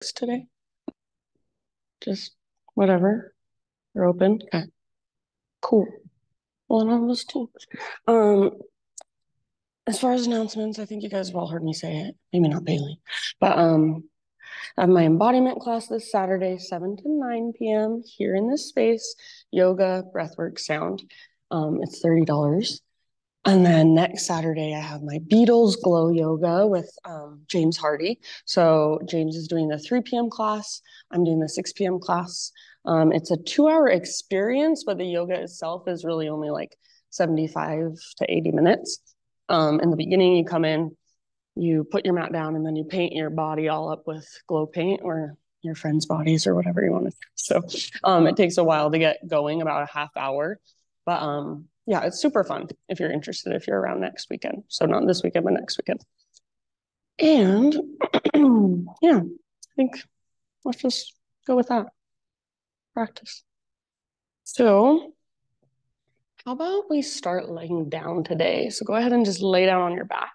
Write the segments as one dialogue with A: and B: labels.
A: Today? Just whatever. You're open. Okay. Cool. Well, and I was too. Um, as far as announcements, I think you guys have all heard me say it. Maybe not Bailey, but I have my embodiment class this Saturday, 7 to 9 p.m. here in this space. Yoga, breathwork, sound. It's $30. And then next Saturday, I have my Beatles Glow Yoga with James Hardy. So James is doing the 3 p.m. class. I'm doing the 6 p.m. class. It's a 2-hour experience, but the yoga itself is really only like 75 to 80 minutes. In the beginning, you come in, you put your mat down, and then you paint your body all up with glow paint or your friends' bodies or whatever you want to. So it takes a while to get going, about a half hour. But yeah, it's super fun if you're interested, if you're around next weekend. So not this weekend, but next weekend. And yeah, I think let's just go with that. Practice. So how about we start laying down today? So go ahead and just lay down on your back.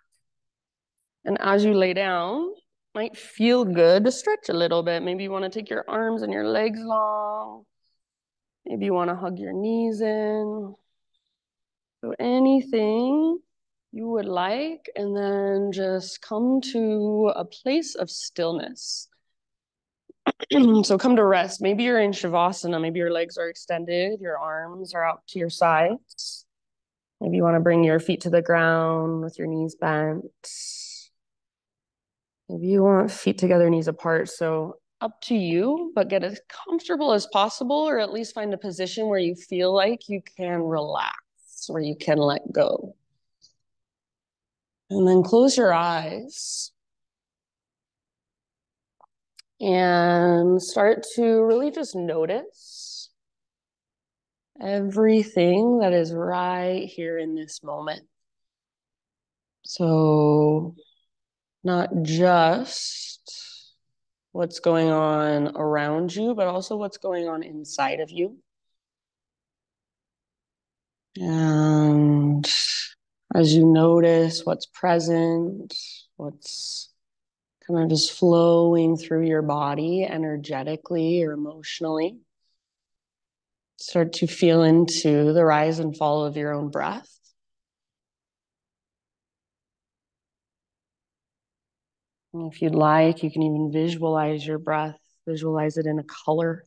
A: And as you lay down, might feel good to stretch a little bit. Maybe you want to take your arms and your legs long. Maybe you want to hug your knees in. So anything you would like, and then just come to a place of stillness. So come to rest. Maybe you're in Shavasana. Maybe your legs are extended. Your arms are out to your sides. Maybe you want to bring your feet to the ground with your knees bent. Maybe you want feet together, knees apart. So up to you, but get as comfortable as possible, or at least find a position where you feel like you can relax, where you can let go. And then close your eyes and start to really just notice everything that is right here in this moment. So not just what's going on around you, but also what's going on inside of you. And as you notice what's present, what's kind of just flowing through your body energetically or emotionally, start to feel into the rise and fall of your own breath. And if you'd like, you can even visualize your breath, visualize it in a color.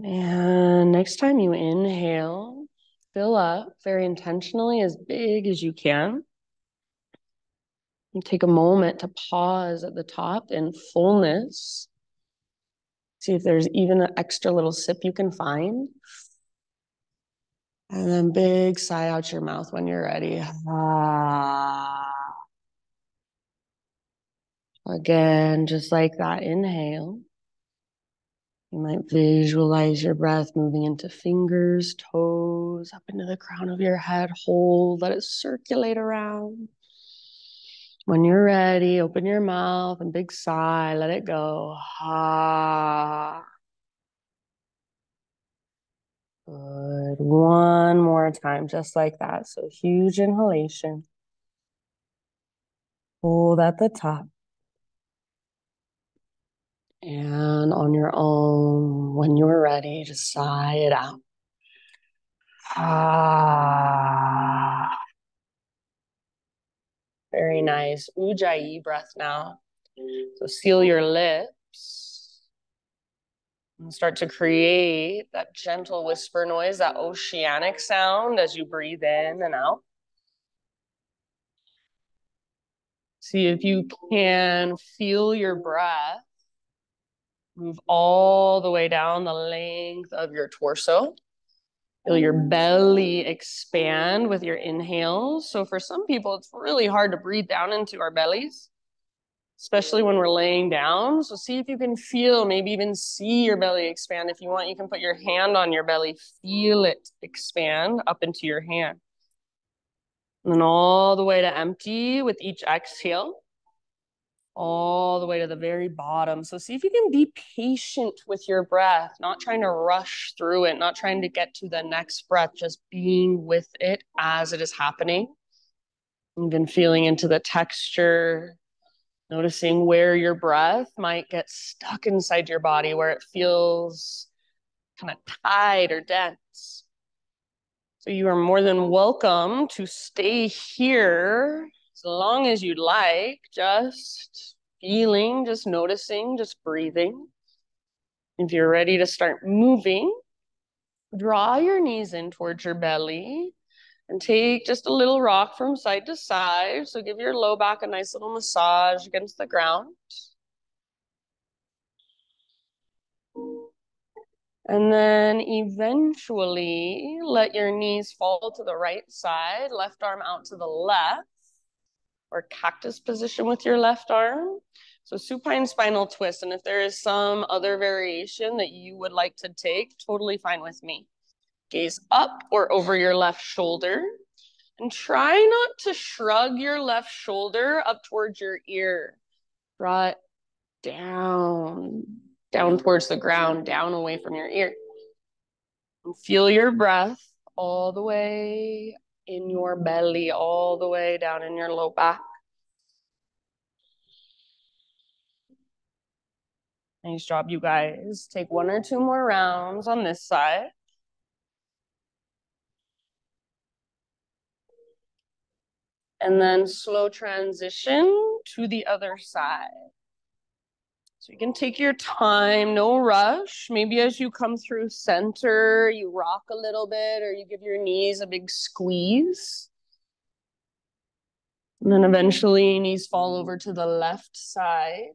A: And next time you inhale, fill up very intentionally as big as you can. And take a moment to pause at the top in fullness. See if there's even an extra little sip you can find. And then big sigh out your mouth when you're ready. Ah. Again, just like that, inhale. You might visualize your breath moving into fingers, toes, up into the crown of your head. Hold, let it circulate around. When you're ready, open your mouth and big sigh, let it go. Ah. Good. One more time, just like that. So huge inhalation. Hold at the top. And on your own, when you're ready, just sigh it out. Ah. Very nice. Ujjayi breath now. So seal your lips and start to create that gentle whisper noise, that oceanic sound as you breathe in and out. See if you can feel your breath move all the way down the length of your torso. Feel your belly expand with your inhales. So for some people, it's really hard to breathe down into our bellies, especially when we're laying down. So see if you can feel, maybe even see your belly expand. If you want, you can put your hand on your belly, feel it expand up into your hand. And then all the way to empty with each exhale, all the way to the very bottom. So see if you can be patient with your breath, not trying to rush through it, not trying to get to the next breath, just being with it as it is happening. Even feeling into the texture, noticing where your breath might get stuck inside your body, where it feels kind of tight or dense. So you are more than welcome to stay here as long as you'd like, just feeling, just noticing, just breathing. If you're ready to start moving, draw your knees in towards your belly and take just a little rock from side to side. So give your low back a nice little massage against the ground. And then eventually let your knees fall to the right side, left arm out to the left, or cactus position with your left arm. So supine spinal twist. And if there is some other variation that you would like to take, totally fine with me. Gaze up or over your left shoulder. And try not to shrug your left shoulder up towards your ear. Draw it down towards the ground, down away from your ear. And feel your breath all the way in your belly, all the way down in your low back. Nice job, you guys. Take 1 or 2 more rounds on this side. And then slow transition to the other side. So you can take your time, no rush. Maybe as you come through center, you rock a little bit or you give your knees a big squeeze. And then eventually knees fall over to the left side.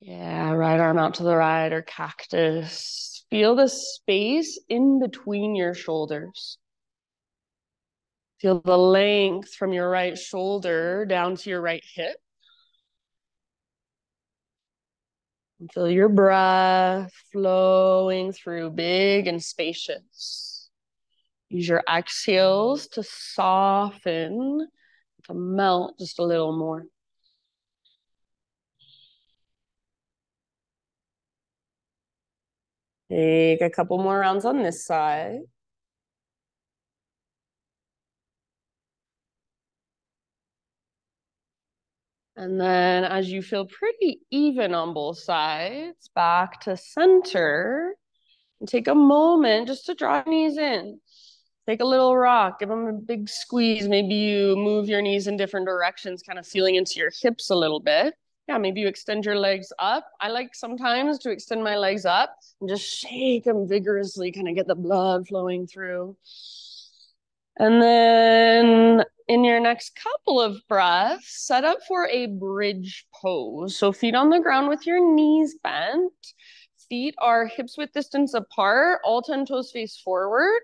A: Yeah, right arm out to the right or cactus. Feel the space in between your shoulders. Feel the length from your right shoulder down to your right hip. And feel your breath flowing through, big and spacious. Use your exhales to soften, to melt just a little more. Take a couple more rounds on this side. And then as you feel pretty even on both sides, back to center. And take a moment just to draw your knees in. Take a little rock, give them a big squeeze. Maybe you move your knees in different directions, kind of feeling into your hips a little bit. Yeah, maybe you extend your legs up. I like sometimes to extend my legs up and just shake them vigorously, kind of get the blood flowing through. And then in your next couple of breaths, set up for a bridge pose. So feet on the ground with your knees bent. Feet are hips width distance apart, all 10 toes face forward.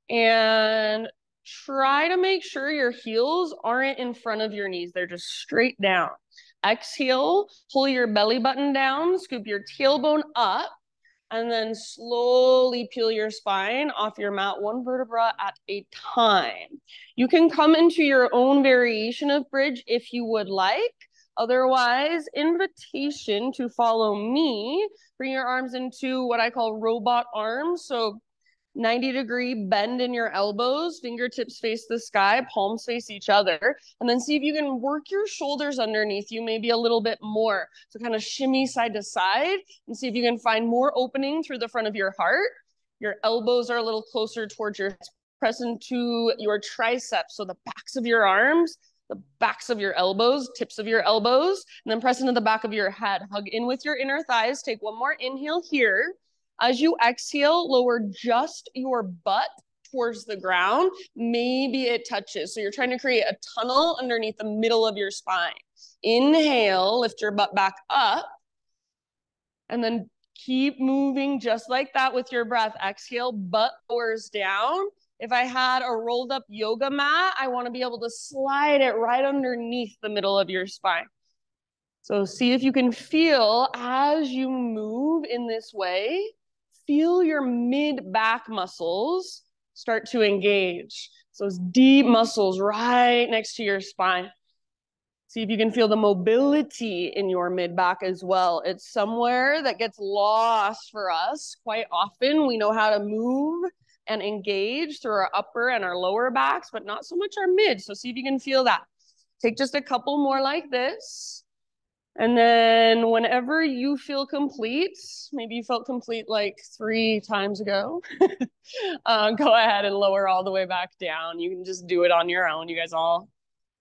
A: And try to make sure your heels aren't in front of your knees. They're just straight down. Exhale, pull your belly button down, scoop your tailbone up, and then slowly peel your spine off your mat, 1 vertebra at a time. You can come into your own variation of bridge if you would like. Otherwise, invitation to follow me. Bring your arms into what I call robot arms. So 90-degree bend in your elbows, fingertips face the sky, palms face each other, and then see if you can work your shoulders underneath you maybe a little bit more. So kind of shimmy side to side and see if you can find more opening through the front of your heart. Your elbows are a little closer towards your chest. Press into your triceps, so the backs of your arms, the backs of your elbows, tips of your elbows, and then press into the back of your head. Hug in with your inner thighs. Take 1 more inhale here. As you exhale, lower just your butt towards the ground. Maybe it touches. So you're trying to create a tunnel underneath the middle of your spine. Inhale, lift your butt back up. And then keep moving just like that with your breath. Exhale, butt lowers down. If I had a rolled up yoga mat, I want to be able to slide it right underneath the middle of your spine. So see if you can feel as you move in this way, feel your mid-back muscles start to engage. So those deep muscles right next to your spine. See if you can feel the mobility in your mid-back as well. It's somewhere that gets lost for us quite often. We know how to move and engage through our upper and our lower backs, but not so much our mid. So see if you can feel that. Take just a couple more like this. And then whenever you feel complete, maybe you felt complete like 3 times ago, go ahead and lower all the way back down. You can just do it on your own. You guys all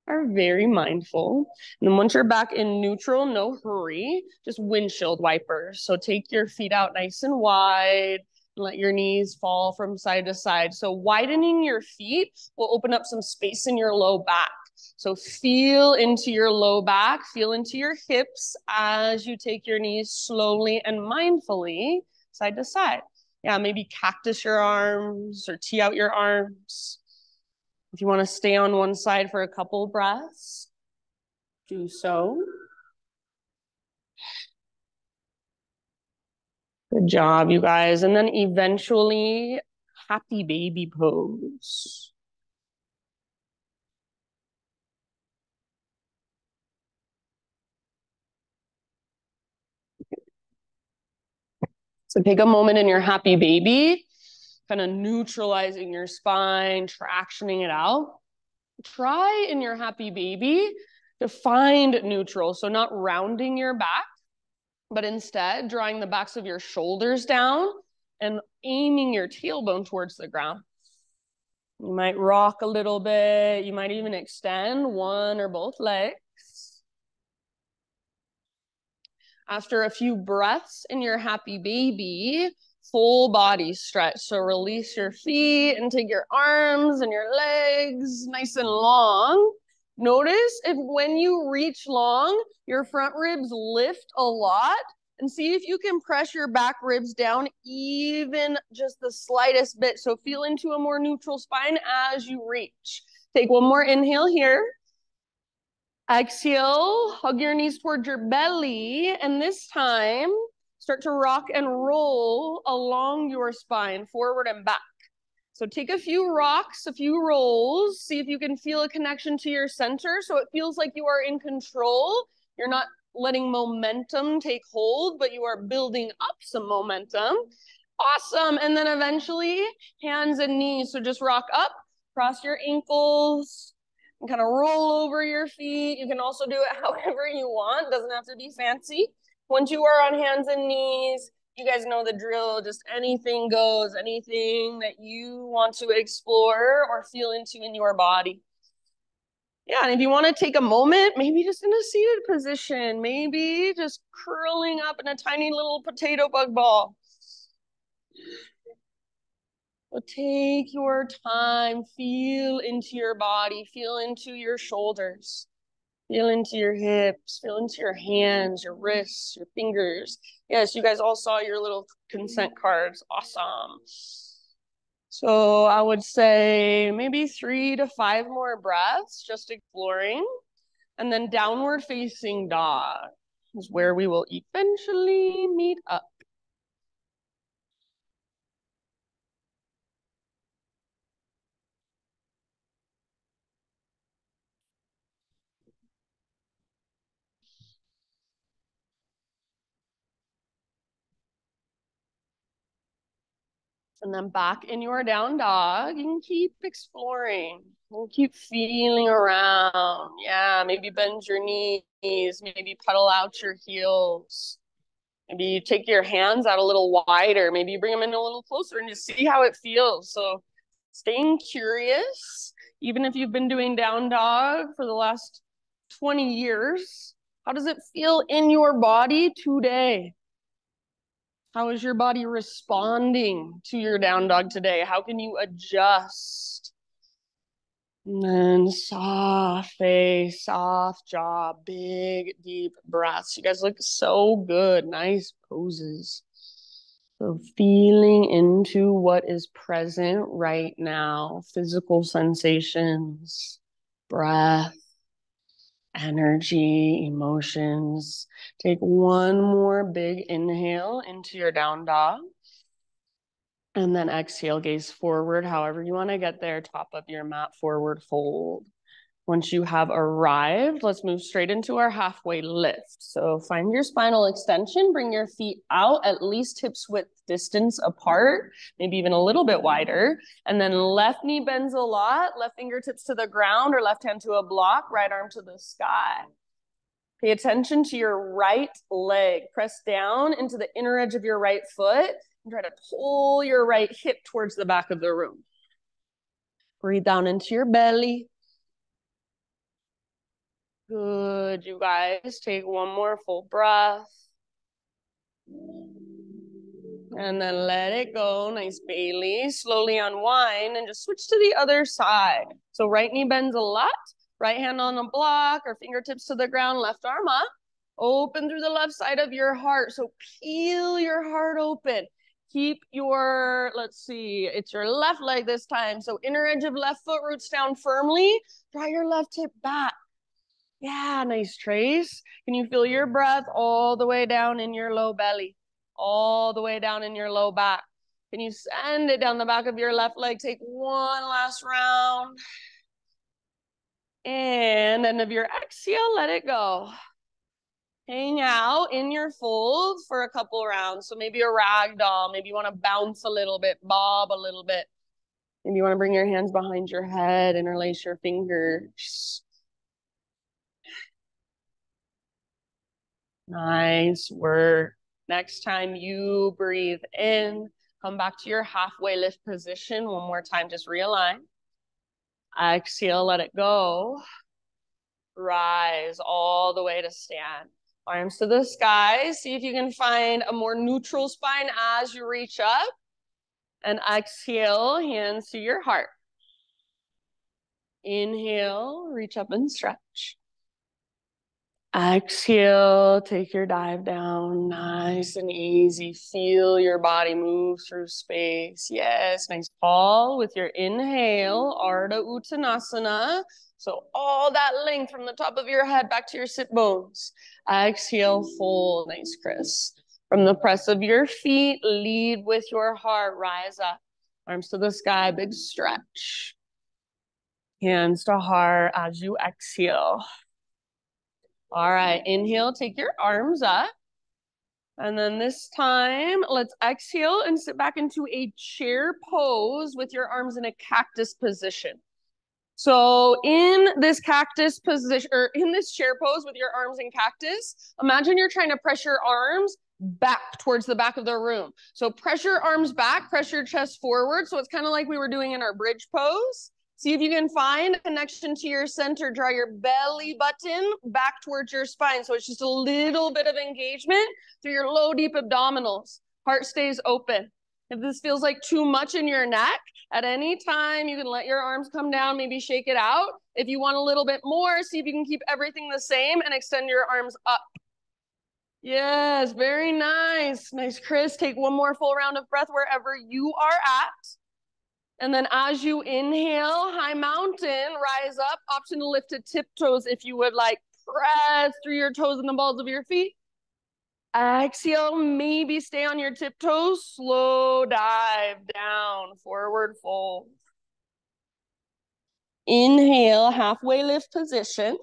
A: are very mindful. And then once you're back in neutral, no hurry, just windshield wipers. So take your feet out nice and wide, and let your knees fall from side to side. So widening your feet will open up some space in your low back. So feel into your low back, feel into your hips as you take your knees slowly and mindfully side to side. Yeah, maybe cactus your arms or tee out your arms. If you want to stay on one side for a couple breaths, do so. Good job, you guys. And then eventually, happy baby pose. So take a moment in your happy baby, kind of neutralizing your spine, tractioning it out. Try in your happy baby to find neutral. So not rounding your back, but instead drawing the backs of your shoulders down and aiming your tailbone towards the ground. You might rock a little bit. You might even extend one or both legs. After a few breaths in your happy baby, full body stretch. So release your feet and take your arms and your legs nice and long. Notice if when you reach long, your front ribs lift a lot, and see if you can press your back ribs down even just the slightest bit. So feel into a more neutral spine as you reach. Take one more inhale here. Exhale, hug your knees towards your belly, and this time, start to rock and roll along your spine, forward and back. So take a few rocks, a few rolls, see if you can feel a connection to your center so it feels like you are in control. You're not letting momentum take hold, but you are building up some momentum. Awesome. And then eventually, hands and knees. So just rock up, cross your ankles, and kind of roll over your feet. You can also do it however you want. Doesn't have to be fancy. Once you are on hands and knees, you guys know the drill. Just anything goes, anything that you want to explore or feel into in your body. Yeah, and if you want to take a moment, maybe just in a seated position, maybe just curling up in a tiny little potato bug ball. So take your time, feel into your body, feel into your shoulders, feel into your hips, feel into your hands, your wrists, your fingers. Yes, you guys all saw your little consent cards. Awesome. So I would say maybe 3 to 5 more breaths, just exploring. And then downward facing dog is where we will eventually meet up. And then back in your down dog, you can keep exploring. You can keep feeling around. Yeah, maybe bend your knees, maybe pedal out your heels. Maybe you take your hands out a little wider. Maybe you bring them in a little closer and just see how it feels. So staying curious, even if you've been doing down dog for the last 20 years, how does it feel in your body today? How is your body responding to your down dog today? How can you adjust? And then soft face, soft jaw, big, deep breaths. You guys look so good. Nice poses. So feeling into what is present right now, physical sensations, breath, energy, emotions. Take one more big inhale into your down dog. And then exhale, gaze forward, however you want to get there, top of your mat, forward fold. Once you have arrived, let's move straight into our halfway lift. So find your spinal extension, bring your feet out at least hips width distance apart, maybe even a little bit wider. And then left knee bends a lot, left fingertips to the ground or left hand to a block, right arm to the sky. Pay attention to your right leg. Press down into the inner edge of your right foot and try to pull your right hip towards the back of the room. Breathe down into your belly. Good, you guys. Take one more full breath. And then let it go. Nice Bailey. Slowly unwind and just switch to the other side. So right knee bends a lot. Right hand on a block or fingertips to the ground, left arm up. Open through the left side of your heart. So peel your heart open. Keep your, let's see, it's your left leg this time. So inner edge of left foot roots down firmly. Draw your left hip back. Yeah, nice trace. Can you feel your breath all the way down in your low belly? All the way down in your low back. Can you send it down the back of your left leg? Take one last round. And end of your exhale, let it go. Hang out in your fold for a couple rounds. So maybe a rag doll. Maybe you want to bounce a little bit, bob a little bit. Maybe you want to bring your hands behind your head, interlace your fingers. Nice work. Next time you breathe in, come back to your halfway lift position. One more time, just realign. Exhale, let it go. Rise all the way to stand. Arms to the sky. See if you can find a more neutral spine as you reach up. And exhale, hands to your heart. Inhale, reach up and stretch. Exhale, take your dive down, nice and easy. Feel your body move through space. Yes, nice. Fall with your inhale, Ardha Uttanasana. So all that length from the top of your head back to your sit bones. Exhale, fold. Nice, Chris. From the press of your feet, lead with your heart. Rise up. Arms to the sky, big stretch. Hands to heart as you exhale. All right, inhale, take your arms up. And then this time, let's exhale and sit back into a chair pose with your arms in a cactus position. So in this cactus position, or in this chair pose with your arms in cactus, imagine you're trying to press your arms back towards the back of the room. So press your arms back, press your chest forward. So it's kind of like we were doing in our bridge pose. See if you can find a connection to your center. Draw your belly button back towards your spine. So it's just a little bit of engagement through your low, deep abdominals. Heart stays open. If this feels like too much in your neck, at any time, you can let your arms come down, maybe shake it out. If you want a little bit more, see if you can keep everything the same and extend your arms up. Yes, very nice. Nice, Chris. Take one more full round of breath wherever you are at. And then as you inhale, high mountain, rise up. Option to lift to tiptoes if you would like. Press through your toes and the balls of your feet. Exhale, maybe stay on your tiptoes. Slow dive down, forward fold. Inhale, halfway lift position.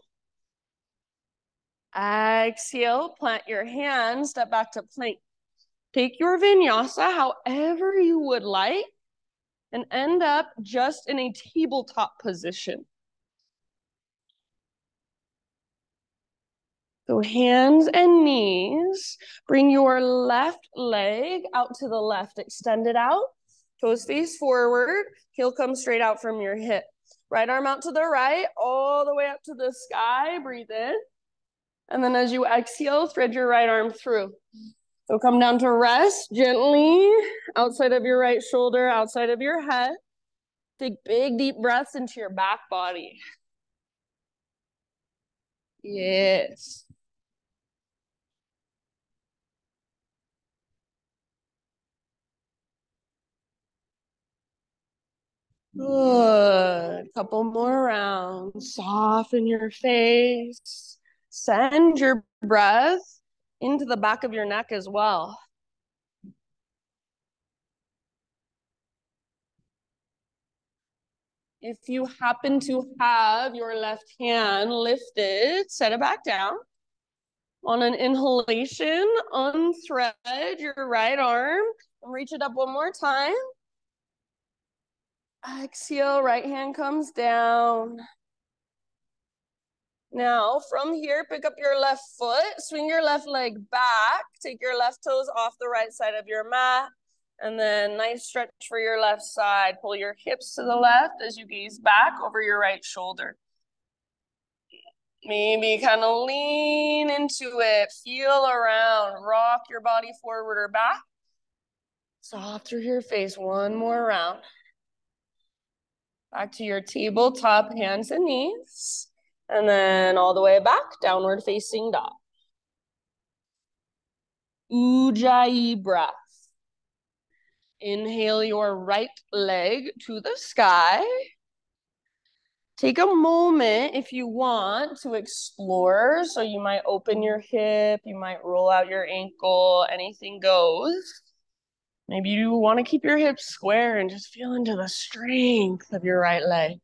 A: Exhale, plant your hands, step back to plank. Take your vinyasa however you would like and end up just in a tabletop position. So hands and knees, bring your left leg out to the left, extend it out, toes face forward, heel comes straight out from your hip. Right arm out to the right, all the way up to the sky, breathe in. And then as you exhale, thread your right arm through. So come down to rest gently, outside of your right shoulder, outside of your head. Take big, deep breaths into your back body. Yes. Good. Couple more rounds. Soften your face. Send your breath into the back of your neck as well. If you happen to have your left hand lifted, set it back down. On an inhalation, unthread your right arm and reach it up one more time. Exhale, right hand comes down. Now, from here, pick up your left foot, swing your left leg back, take your left toes off the right side of your mat, and then nice stretch for your left side. Pull your hips to the left as you gaze back over your right shoulder. Maybe kind of lean into it, feel around, rock your body forward or back. Soft through your face, one more round. Back to your tabletop, hands and knees. And then all the way back, downward facing dog. Ujjayi breath. Inhale your right leg to the sky. Take a moment if you want to explore. So you might open your hip, you might roll out your ankle, anything goes. Maybe you want to keep your hips square and just feel into the strength of your right leg.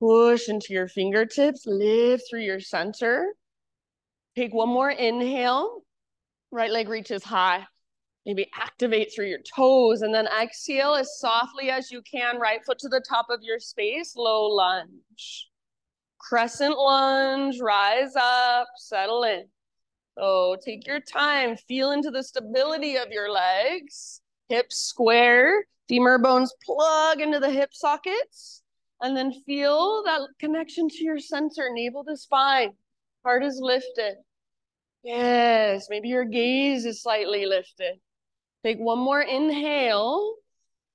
A: Push into your fingertips, lift through your center. Take one more inhale. Right leg reaches high. Maybe activate through your toes, and then exhale as softly as you can. Right foot to the top of your space, low lunge. Crescent lunge, rise up, settle in. So take your time, feel into the stability of your legs. Hips square, femur bones plug into the hip sockets, and then feel that connection to your center, navel to spine. Heart is lifted. Yes, maybe your gaze is slightly lifted. Take one more inhale,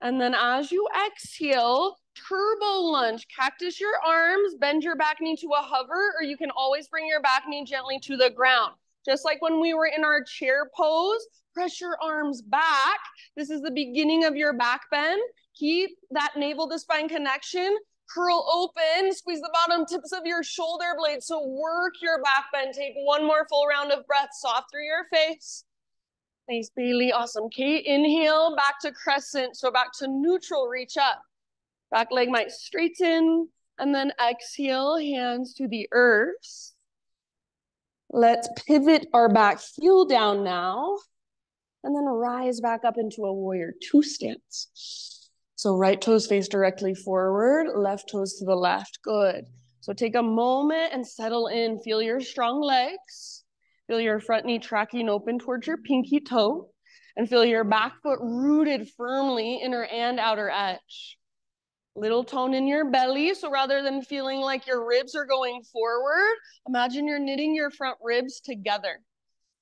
A: and then as you exhale, turbo lunge. Cactus your arms, bend your back knee to a hover, or you can always bring your back knee gently to the ground. Just like when we were in our chair pose, press your arms back. This is the beginning of your back bend. Keep that navel to spine connection. Curl open, squeeze the bottom tips of your shoulder blades. So work your back bend. Take one more full round of breath, soft through your face. Nice, Bailey, awesome. Kate, inhale, back to crescent. So back to neutral, reach up. Back leg might straighten, and then exhale, hands to the earth. Let's pivot our back heel down now, and then rise back up into a warrior two stance. So right toes face directly forward, left toes to the left, good. So take a moment and settle in, feel your strong legs. Feel your front knee tracking open towards your pinky toe, and feel your back foot rooted firmly, inner and outer edge. Little tone in your belly. So rather than feeling like your ribs are going forward, imagine you're knitting your front ribs together.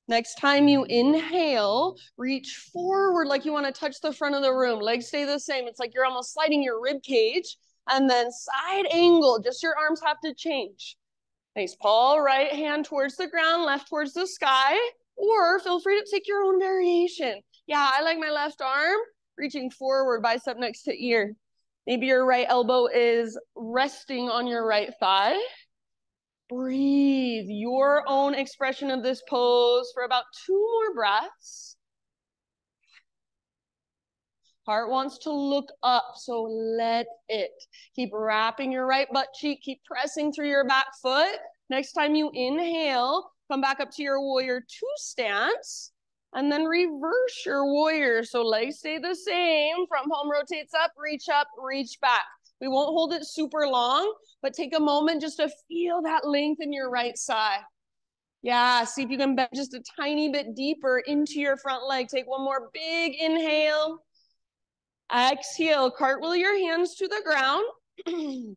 A: Next time you inhale, reach forward like you want to touch the front of the room. Legs stay the same. It's like you're almost sliding your rib cage. And then side angle, just your arms have to change. Nice, Paul, right hand towards the ground, left towards the sky, or feel free to take your own variation. Yeah, I like my left arm reaching forward, bicep next to ear. Maybe your right elbow is resting on your right thigh. Breathe your own expression of this pose for about 2 more breaths. Heart wants to look up, so let it. Keep wrapping your right butt cheek. Keep pressing through your back foot. Next time you inhale, come back up to your warrior two stance, and then reverse your warrior. So legs stay the same. Front palm rotates up, reach back. We won't hold it super long, but take a moment just to feel that length in your right side. Yeah, see if you can bend just a tiny bit deeper into your front leg. Take one more big inhale. Exhale, cartwheel your hands to the ground.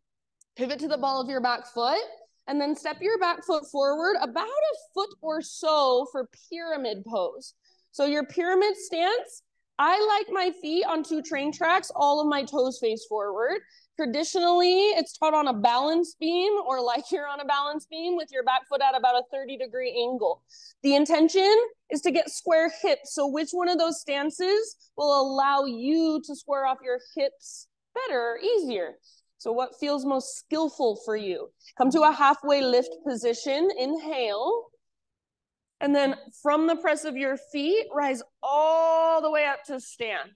A: Pivot to the ball of your back foot, and then step your back foot forward about a foot or so for pyramid pose. So your pyramid stance, I like my feet on 2 train tracks, all of my toes face forward. Traditionally, it's taught on a balance beam, or like you're on a balance beam with your back foot at about a 30-degree angle. The intention is to get square hips. So which one of those stances will allow you to square off your hips better, easier? So what feels most skillful for you? Come to a halfway lift position, inhale. And then from the press of your feet, rise all the way up to stand.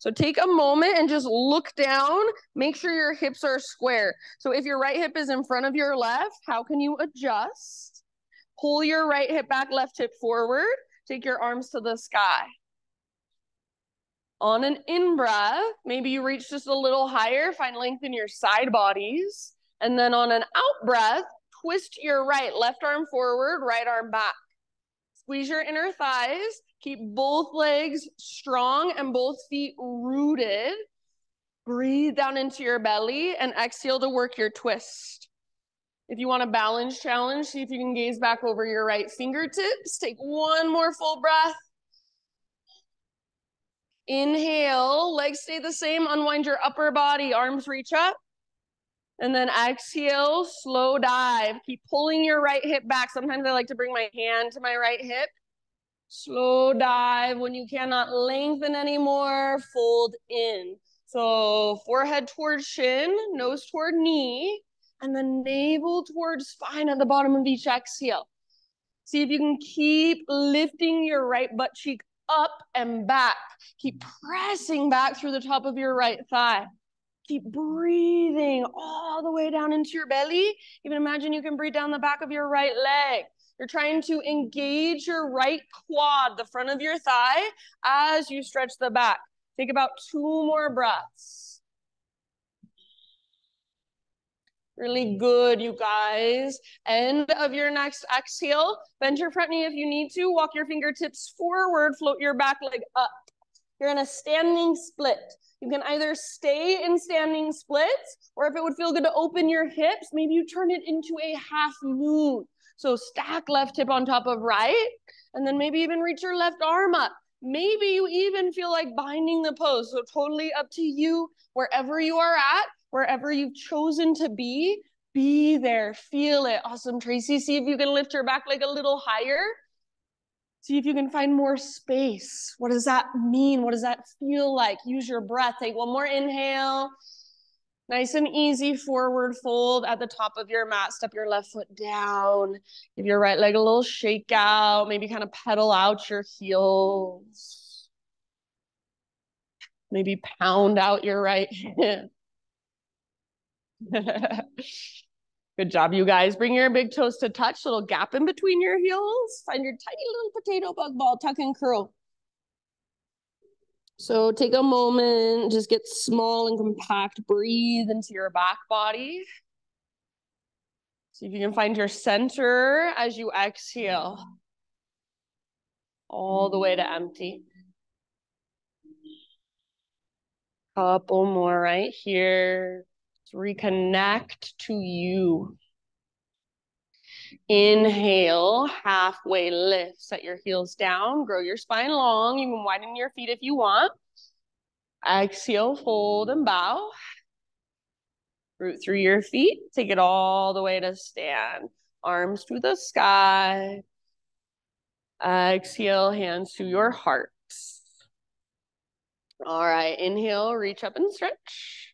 A: So take a moment and just look down. Make sure your hips are square. So if your right hip is in front of your left, how can you adjust? Pull your right hip back, left hip forward. Take your arms to the sky. On an in-breath, maybe you reach just a little higher, find length in your side bodies. And then on an out-breath, twist your right, left arm forward, right arm back. Squeeze your inner thighs. Keep both legs strong and both feet rooted. Breathe down into your belly and exhale to work your twist. If you want a balance challenge, see if you can gaze back over your right fingertips. Take one more full breath. Inhale, legs stay the same, unwind your upper body, arms reach up. And then exhale, slow dive. Keep pulling your right hip back. Sometimes I like to bring my hand to my right hip. Slow dive. When you cannot lengthen anymore, fold in. So forehead towards shin, nose toward knee, and then navel towards spine at the bottom of each exhale. See if you can keep lifting your right butt cheek up and back. Keep pressing back through the top of your right thigh. Keep breathing all the way down into your belly. Even imagine you can breathe down the back of your right leg. You're trying to engage your right quad, the front of your thigh, as you stretch the back. Take about 2 more breaths. Really good, you guys. End of your next exhale. Bend your front knee if you need to. Walk your fingertips forward. Float your back leg up. You're in a standing split. You can either stay in standing splits, or if it would feel good to open your hips, maybe you turn it into a half moon. So stack left hip on top of right, and then maybe even reach your left arm up. Maybe you even feel like binding the pose. So totally up to you, wherever you are at, wherever you've chosen to be there, feel it. Awesome, Tracy. See if you can lift your back leg a little higher. See if you can find more space. What does that mean? What does that feel like? Use your breath. Take one more inhale. Nice and easy forward fold at the top of your mat. Step your left foot down. Give your right leg a little shake out. Maybe kind of pedal out your heels. Maybe pound out your right hip. Good job, you guys. Bring your big toes to touch, little gap in between your heels. Find your tiny little potato bug ball, tuck and curl. So take a moment, just get small and compact. Breathe into your back body. See if you can find your center as you exhale. All the way to empty. Couple more right here. Let's reconnect to you. Inhale, halfway lift. Set your heels down, grow your spine long. You can widen your feet if you want. Exhale, fold and bow. Root through your feet. Take it all the way to stand. Arms to the sky. Exhale, hands to your heart. All right, inhale, reach up and stretch.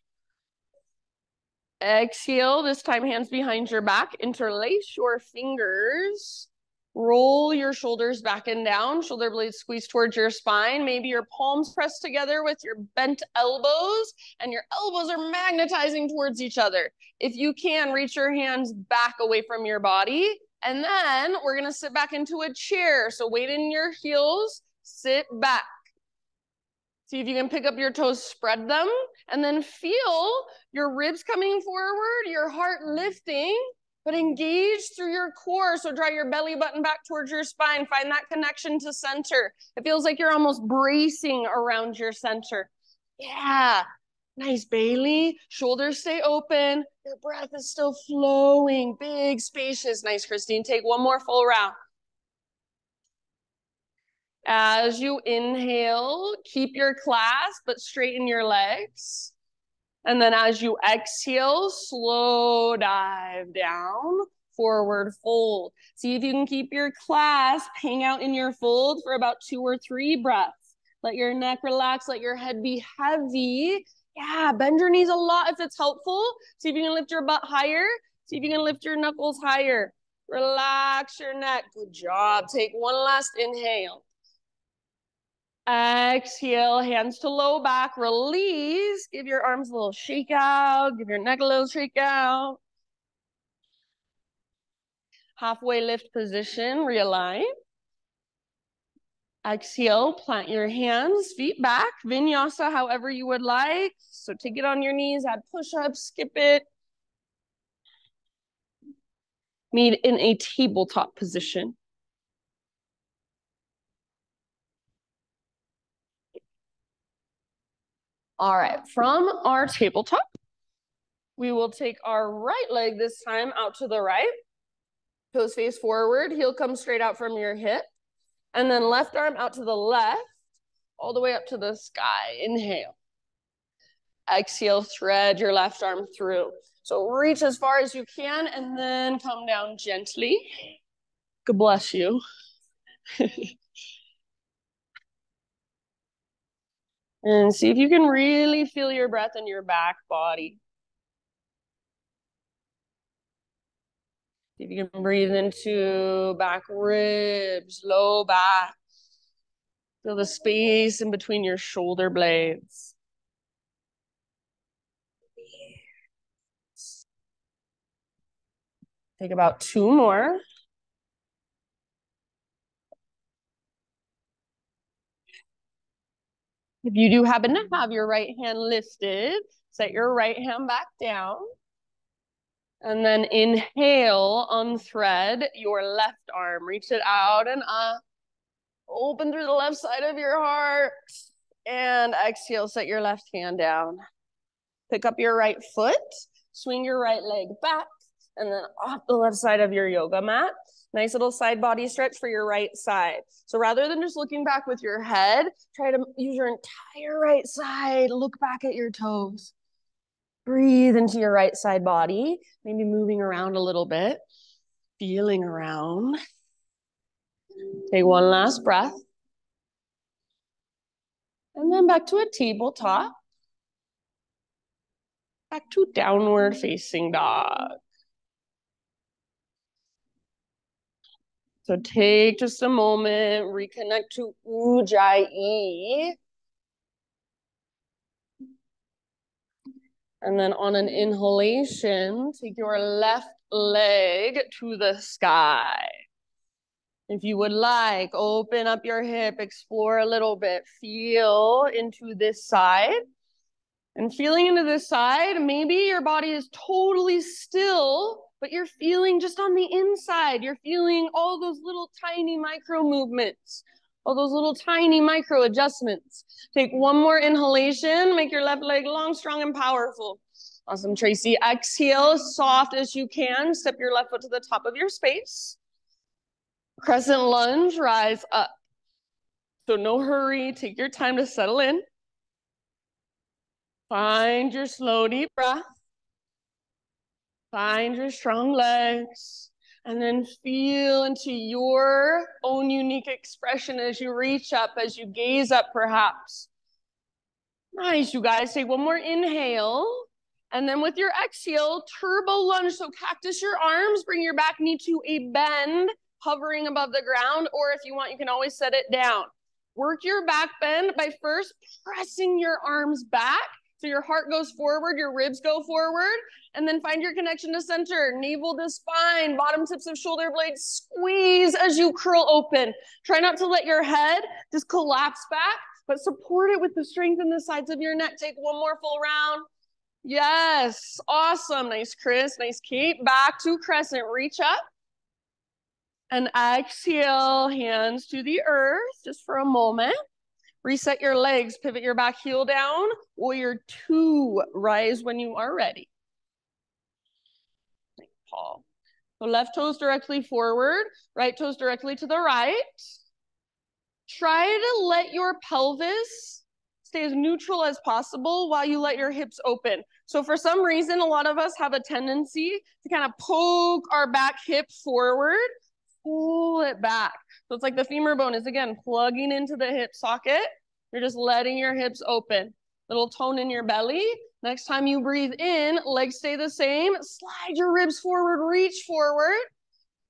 A: Exhale, this time hands behind your back. Interlace your fingers. Roll your shoulders back and down. Shoulder blades squeeze towards your spine. Maybe your palms press together with your bent elbows, and your elbows are magnetizing towards each other. If you can, reach your hands back away from your body. And then we're going to sit back into a chair. So weight in your heels, sit back. See if you can pick up your toes, spread them, and then feel your ribs coming forward, your heart lifting, but engage through your core. So draw your belly button back towards your spine. Find that connection to center. It feels like you're almost bracing around your center. Yeah. Nice, Bailey. Shoulders stay open. Your breath is still flowing. Big, spacious. Nice, Christine. Take one more full round. As you inhale, keep your clasp, but straighten your legs. And then as you exhale, slow dive down, forward fold. See if you can keep your clasp, hang out in your fold for about 2 or 3 breaths. Let your neck relax, let your head be heavy. Yeah, bend your knees a lot if it's helpful. See if you can lift your butt higher. See if you can lift your knuckles higher. Relax your neck. Good job. Take one last inhale. Exhale, hands to low back, release. Give your arms a little shake out. Give your neck a little shake out. Halfway lift position, realign. Exhale, plant your hands, feet back, vinyasa however you would like. So take it on your knees, add push-ups, skip it. Meet in a tabletop position. All right, from our tabletop, we will take our right leg this time out to the right. Toes face forward, heel comes straight out from your hip. And then left arm out to the left, all the way up to the sky. Inhale. Exhale, thread your left arm through. So reach as far as you can and then come down gently. God bless you. And see if you can really feel your breath in your back body. See if you can breathe into back ribs, low back. Feel the space in between your shoulder blades. Take about 2 more. If you do happen to have your right hand lifted, set your right hand back down. And then inhale, unthread your left arm. Reach it out and up. Open through the left side of your heart. And exhale, set your left hand down. Pick up your right foot. Swing your right leg back. And then off the left side of your yoga mat. Nice little side body stretch for your right side. So rather than just looking back with your head, try to use your entire right side. Look back at your toes. Breathe into your right side body. Maybe moving around a little bit. Feeling around. Take one last breath. And then back to a tabletop. Back to downward facing dog. So take just a moment, reconnect to Ujjayi. And then on an inhalation, take your left leg to the sky. If you would like, open up your hip, explore a little bit, feel into this side. And feeling into this side, maybe your body is totally still, but you're feeling just on the inside. You're feeling all those little tiny micro movements, all those little tiny micro adjustments. Take one more inhalation, make your left leg long, strong, and powerful. Awesome, Tracy. Exhale, soft as you can. Step your left foot to the top of your space. Crescent lunge, rise up. So no hurry, take your time to settle in. Find your slow, deep breath. Find your strong legs. And then feel into your own unique expression as you reach up, as you gaze up perhaps. Nice, you guys. Take one more inhale. And then with your exhale, turbo lunge. So cactus your arms, bring your back knee to a bend, hovering above the ground. Or if you want, you can always set it down. Work your back bend by first pressing your arms back. So your heart goes forward, your ribs go forward, and then find your connection to center, navel to spine, bottom tips of shoulder blades, squeeze as you curl open. Try not to let your head just collapse back, but support it with the strength in the sides of your neck. Take one more full round. Yes, awesome. Nice, Chris. Nice, Kate. Back to crescent. Reach up. And exhale, hands to the earth just for a moment. Reset your legs, pivot your back heel down, warrior 2, rise when you are ready. Paul. So left toes directly forward, right toes directly to the right. Try to let your pelvis stay as neutral as possible while you let your hips open. So for some reason, a lot of us have a tendency to kind of poke our back hip forward, pull it back. So it's like the femur bone is, again, plugging into the hip socket. You're just letting your hips open. Little tone in your belly. Next time you breathe in, legs stay the same. Slide your ribs forward, reach forward.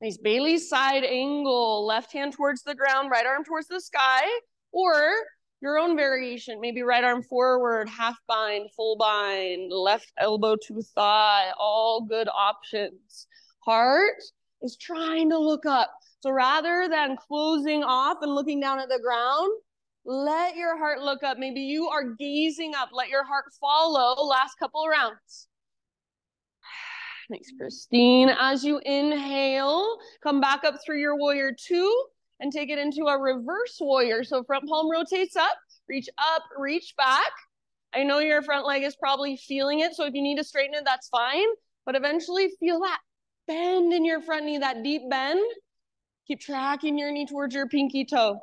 A: Nice Bailey side angle. Left hand towards the ground, right arm towards the sky. Or your own variation. Maybe right arm forward, half bind, full bind, left elbow to thigh, all good options. Heart is trying to look up. So rather than closing off and looking down at the ground, let your heart look up. Maybe you are gazing up. Let your heart follow. Last couple of rounds. Thanks, Christine. As you inhale, come back up through your warrior two and take it into a reverse warrior. So front palm rotates up, reach back. I know your front leg is probably feeling it. So if you need to straighten it, that's fine. But eventually feel that bend in your front knee, that deep bend. Keep tracking your knee towards your pinky toe.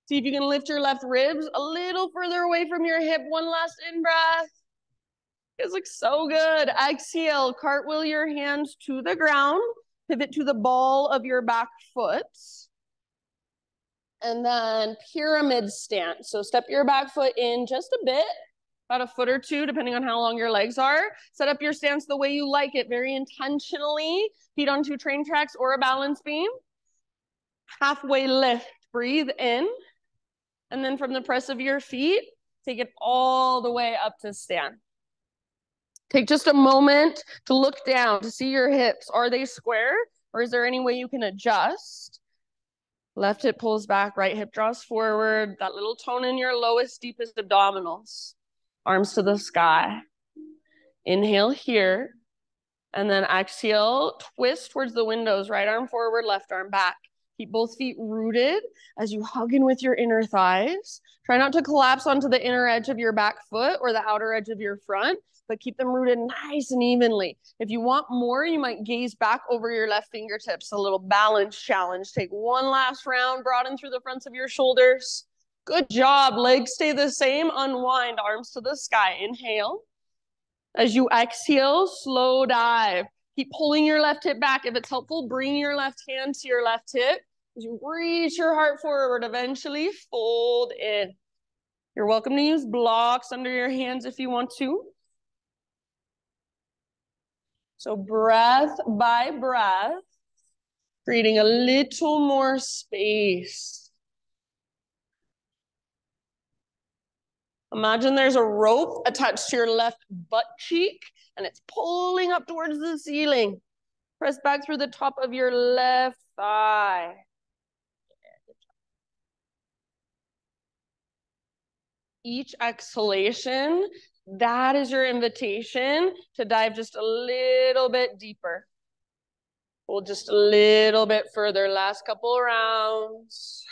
A: See if you can lift your left ribs a little further away from your hip. One last in-breath. It looks so good. Exhale, cartwheel your hands to the ground. Pivot to the ball of your back foot. And then pyramid stance. So step your back foot in just a bit, about a foot or two, depending on how long your legs are. Set up your stance the way you like it, very intentionally. Feet on two train tracks or a balance beam. Halfway lift, breathe in. And then from the press of your feet, take it all the way up to stand. Take just a moment to look down to see your hips. Are they square, or is there any way you can adjust? Left hip pulls back, right hip draws forward. That little tone in your lowest, deepest abdominals. Arms to the sky. Inhale here. And then exhale, twist towards the windows. Right arm forward, left arm back. Keep both feet rooted as you hug in with your inner thighs. Try not to collapse onto the inner edge of your back foot or the outer edge of your front, but keep them rooted nice and evenly. If you want more, you might gaze back over your left fingertips, a little balance challenge. Take one last round, broaden through the fronts of your shoulders. Good job. Legs stay the same. Unwind, arms to the sky. Inhale. As you exhale, slow dive. Keep pulling your left hip back. If it's helpful, bring your left hand to your left hip. As you reach your heart forward, eventually fold in. You're welcome to use blocks under your hands if you want to. So breath by breath, creating a little more space. Imagine there's a rope attached to your left butt cheek and it's pulling up towards the ceiling. Press back through the top of your left thigh. Each exhalation, that is your invitation to dive just a little bit deeper. Hold just a little bit further. Last couple rounds.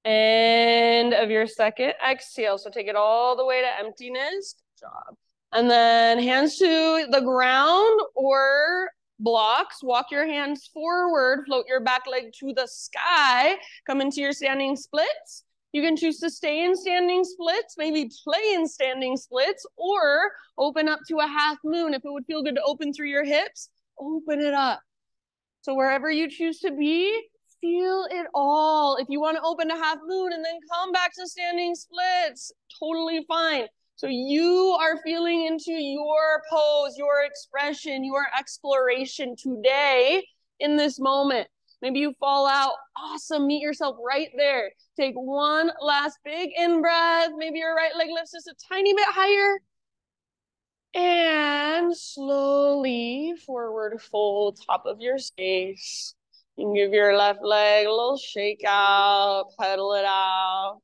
A: End of your second exhale. So take it all the way to emptiness. Good job. And then hands to the ground or blocks. Walk your hands forward. Float your back leg to the sky. Come into your standing splits. You can choose to stay in standing splits, maybe play in standing splits, or open up to a half moon. If it would feel good to open through your hips, open it up. So wherever you choose to be, feel it all. If you want to open to half moon and then come back to standing splits, totally fine. So you are feeling into your pose, your expression, your exploration today in this moment. Maybe you fall out. Awesome. Meet yourself right there. Take one last big in-breath. Maybe your right leg lifts just a tiny bit higher. And slowly forward fold top of your space. You can give your left leg a little shake out, pedal it out,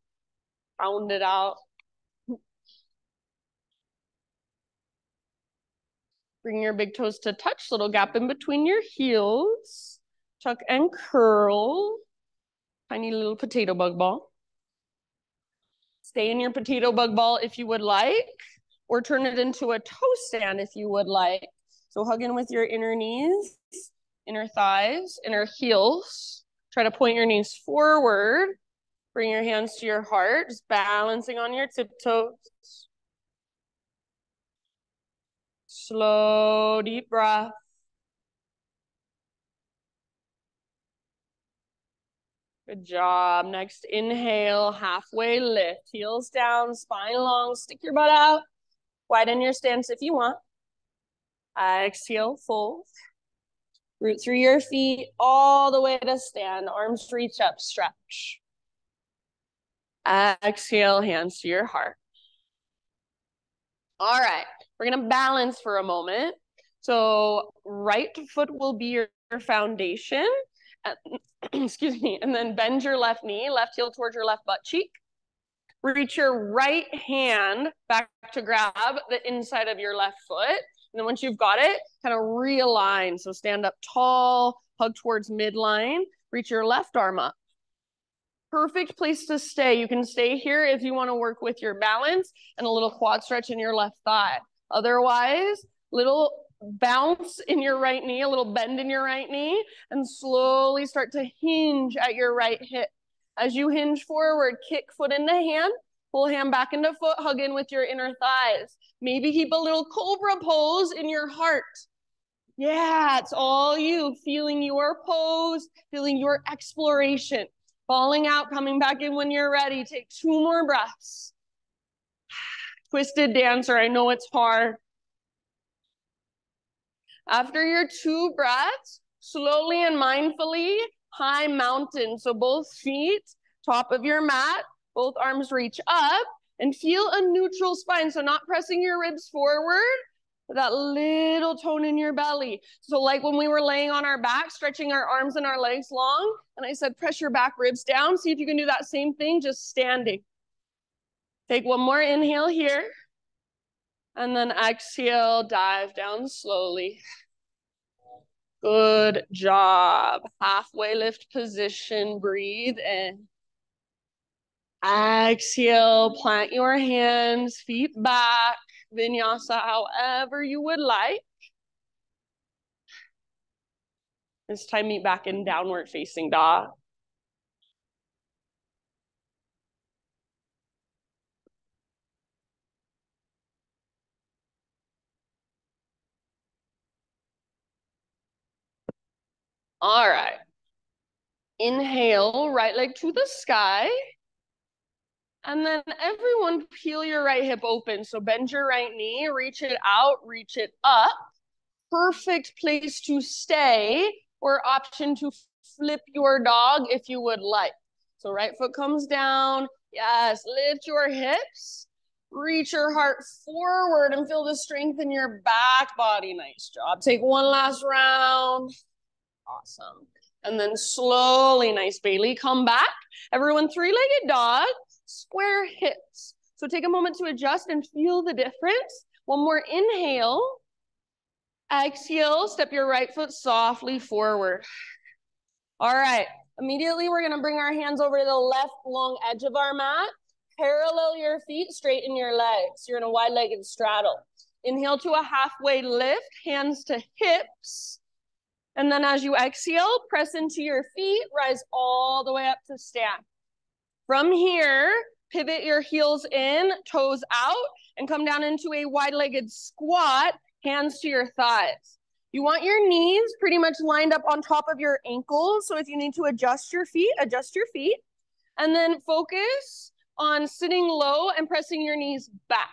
A: pound it out. Bring your big toes to touch, little gap in between your heels. Tuck and curl. Tiny little potato bug ball. Stay in your potato bug ball if you would like, or turn it into a toe stand if you would like. So hug in with your inner knees, inner thighs, inner heels. Try to point your knees forward. Bring your hands to your heart, just balancing on your tiptoes. Slow, deep breath. Good job. Next, inhale, halfway lift. Heels down, spine long. Stick your butt out. Widen your stance if you want. Exhale, fold. Root through your feet all the way to stand. Arms reach up, stretch. Exhale, hands to your heart. All right, we're gonna balance for a moment. So right foot will be your foundation. Excuse me, and then bend your left knee, left heel towards your left butt cheek. Reach your right hand back to grab the inside of your left foot. And then once you've got it, kind of realign. So stand up tall, hug towards midline, reach your left arm up. Perfect place to stay. You can stay here if you want to work with your balance and a little quad stretch in your left thigh. Otherwise, little bounce in your right knee, a little bend in your right knee, and slowly start to hinge at your right hip. As you hinge forward, kick foot into hand, pull hand back into foot, hug in with your inner thighs. Maybe keep a little cobra pose in your heart. Yeah, it's all you, feeling your pose, feeling your exploration. Falling out, coming back in when you're ready. Take 2 more breaths. Twisted dancer, I know it's hard. After your 2 breaths, slowly and mindfully, high mountain. So both feet, top of your mat, both arms reach up, and feel a neutral spine. So not pressing your ribs forward, that little tone in your belly. So like when we were laying on our back, stretching our arms and our legs long, and I said, press your back ribs down. See if you can do that same thing, just standing. Take 1 more inhale here. And then exhale, dive down slowly. Good job. Halfway lift position, breathe in. Exhale, plant your hands, feet back, vinyasa however you would like. This time, meet back in downward facing dog. All right. Inhale, right leg to the sky. And then everyone peel your right hip open. So bend your right knee, reach it out, reach it up. Perfect place to stay, or option to flip your dog if you would like. So right foot comes down. Yes, lift your hips. Reach your heart forward and feel the strength in your back body. Nice job. Take 1 last round. Awesome. And then slowly, nice Bailey, come back. Everyone, 3-legged dog, square hips. So take a moment to adjust and feel the difference. 1 more inhale. Exhale, step your right foot softly forward. All right, immediately we're gonna bring our hands over to the left long edge of our mat. Parallel your feet, straighten your legs. You're in a wide-legged straddle. Inhale to a halfway lift, hands to hips. And then as you exhale, press into your feet, rise all the way up to stand. From here, pivot your heels in, toes out, and come down into a wide-legged squat, hands to your thighs. You want your knees pretty much lined up on top of your ankles. So if you need to adjust your feet, adjust your feet. And then focus on sitting low and pressing your knees back.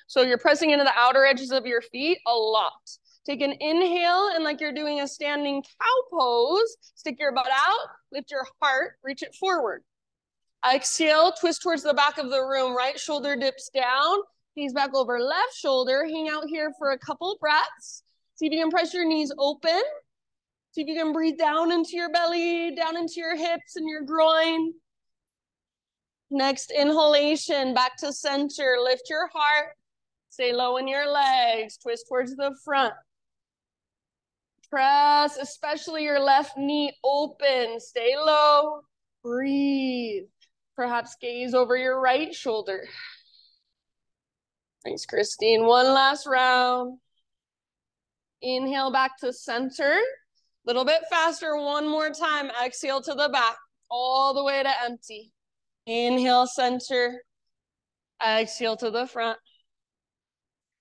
A: So you're pressing into the outer edges of your feet a lot. Take an inhale, and like you're doing a standing cow pose, stick your butt out, lift your heart, reach it forward. Exhale, twist towards the back of the room. Right shoulder dips down, knees back over left shoulder. Hang out here for a couple breaths. See if you can press your knees open. See if you can breathe down into your belly, down into your hips and your groin. Next inhalation, back to center. Lift your heart. Stay low in your legs. Twist towards the front. Press, especially your left knee open. Stay low. Breathe. Perhaps gaze over your right shoulder. Thanks, Christine. 1 last round. Inhale back to center. A little bit faster. 1 more time. Exhale to the back. All the way to empty. Inhale, center. Exhale to the front.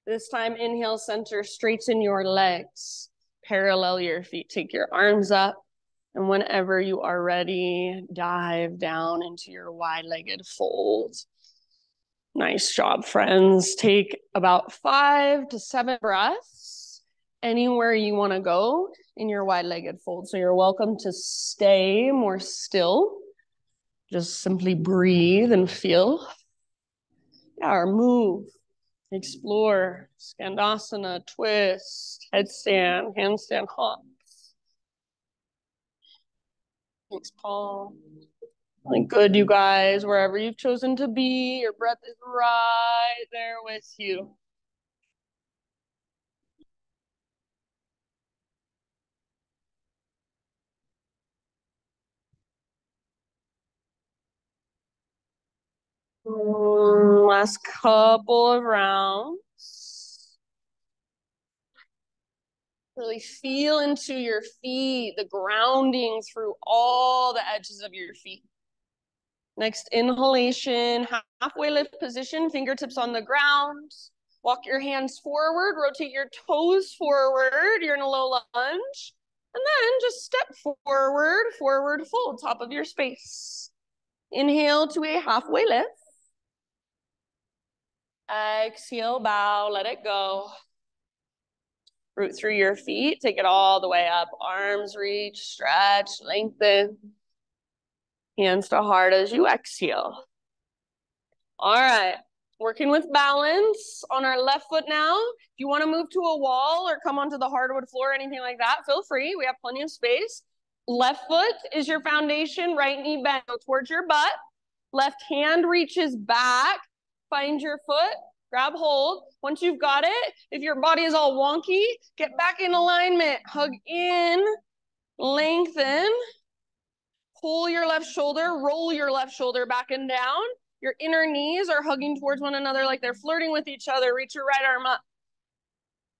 A: This time, inhale, center. Straighten your legs. Parallel your feet. Take your arms up. And whenever you are ready, dive down into your wide-legged fold. Nice job, friends. Take about 5 to 7 breaths. anywhere you want to go in your wide-legged fold. So you're welcome to stay more still. Just simply breathe and feel. Yeah, or move, explore, Skandasana, twist, headstand, handstand hops. Thanks, Paul. Like, good, you guys, wherever you've chosen to be, your breath is right there with you. Last couple of rounds. Really feel into your feet, the grounding through all the edges of your feet. Next inhalation, halfway lift position, fingertips on the ground. Walk your hands forward, rotate your toes forward. You're in a low lunge. And then just step forward, forward fold, top of your space. Inhale to a halfway lift. Exhale, bow, let it go. Root through your feet, take it all the way up. Arms reach, stretch, lengthen. Hands to heart as you exhale. All right, working with balance on our left foot now. If you want to move to a wall or come onto the hardwood floor or anything like that, feel free. We have plenty of space. Left foot is your foundation, right knee bent towards your butt. Left hand reaches back. Find your foot, grab hold. Once you've got it, if your body is all wonky, get back in alignment. Hug in, lengthen. Pull your left shoulder, roll your left shoulder back and down. Your inner knees are hugging towards one another like they're flirting with each other. Reach your right arm up.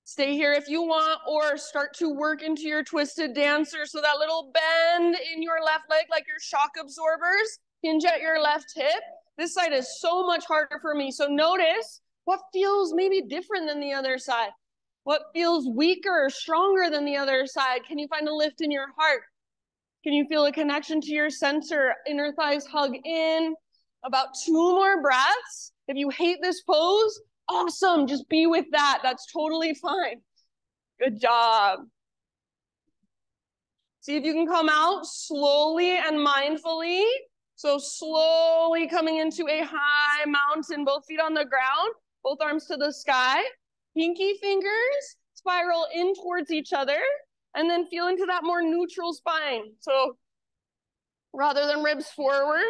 A: Stay here if you want, or start to work into your twisted dancer. So that little bend in your left leg, like your shock absorbers, hinge at your left hip. This side is so much harder for me. So notice what feels maybe different than the other side. What feels weaker or stronger than the other side? Can you find a lift in your heart? Can you feel a connection to your center? Inner thighs hug in. About 2 more breaths. If you hate this pose, awesome. Just be with that. That's totally fine. Good job. See if you can come out slowly and mindfully. So slowly coming into a high mountain, both feet on the ground, both arms to the sky. Pinky fingers spiral in towards each other. And then feel into that more neutral spine. So rather than ribs forward,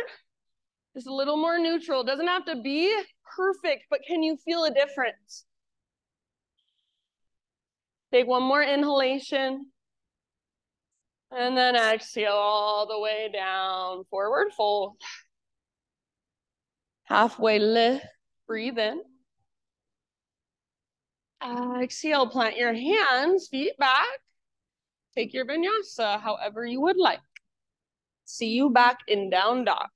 A: just a little more neutral. Doesn't have to be perfect, but can you feel a difference? Take one more inhalation. And then exhale all the way down. Forward fold. Halfway lift. Breathe in. Exhale, plant your hands, feet back. Take your vinyasa however you would like. See you back in down dog.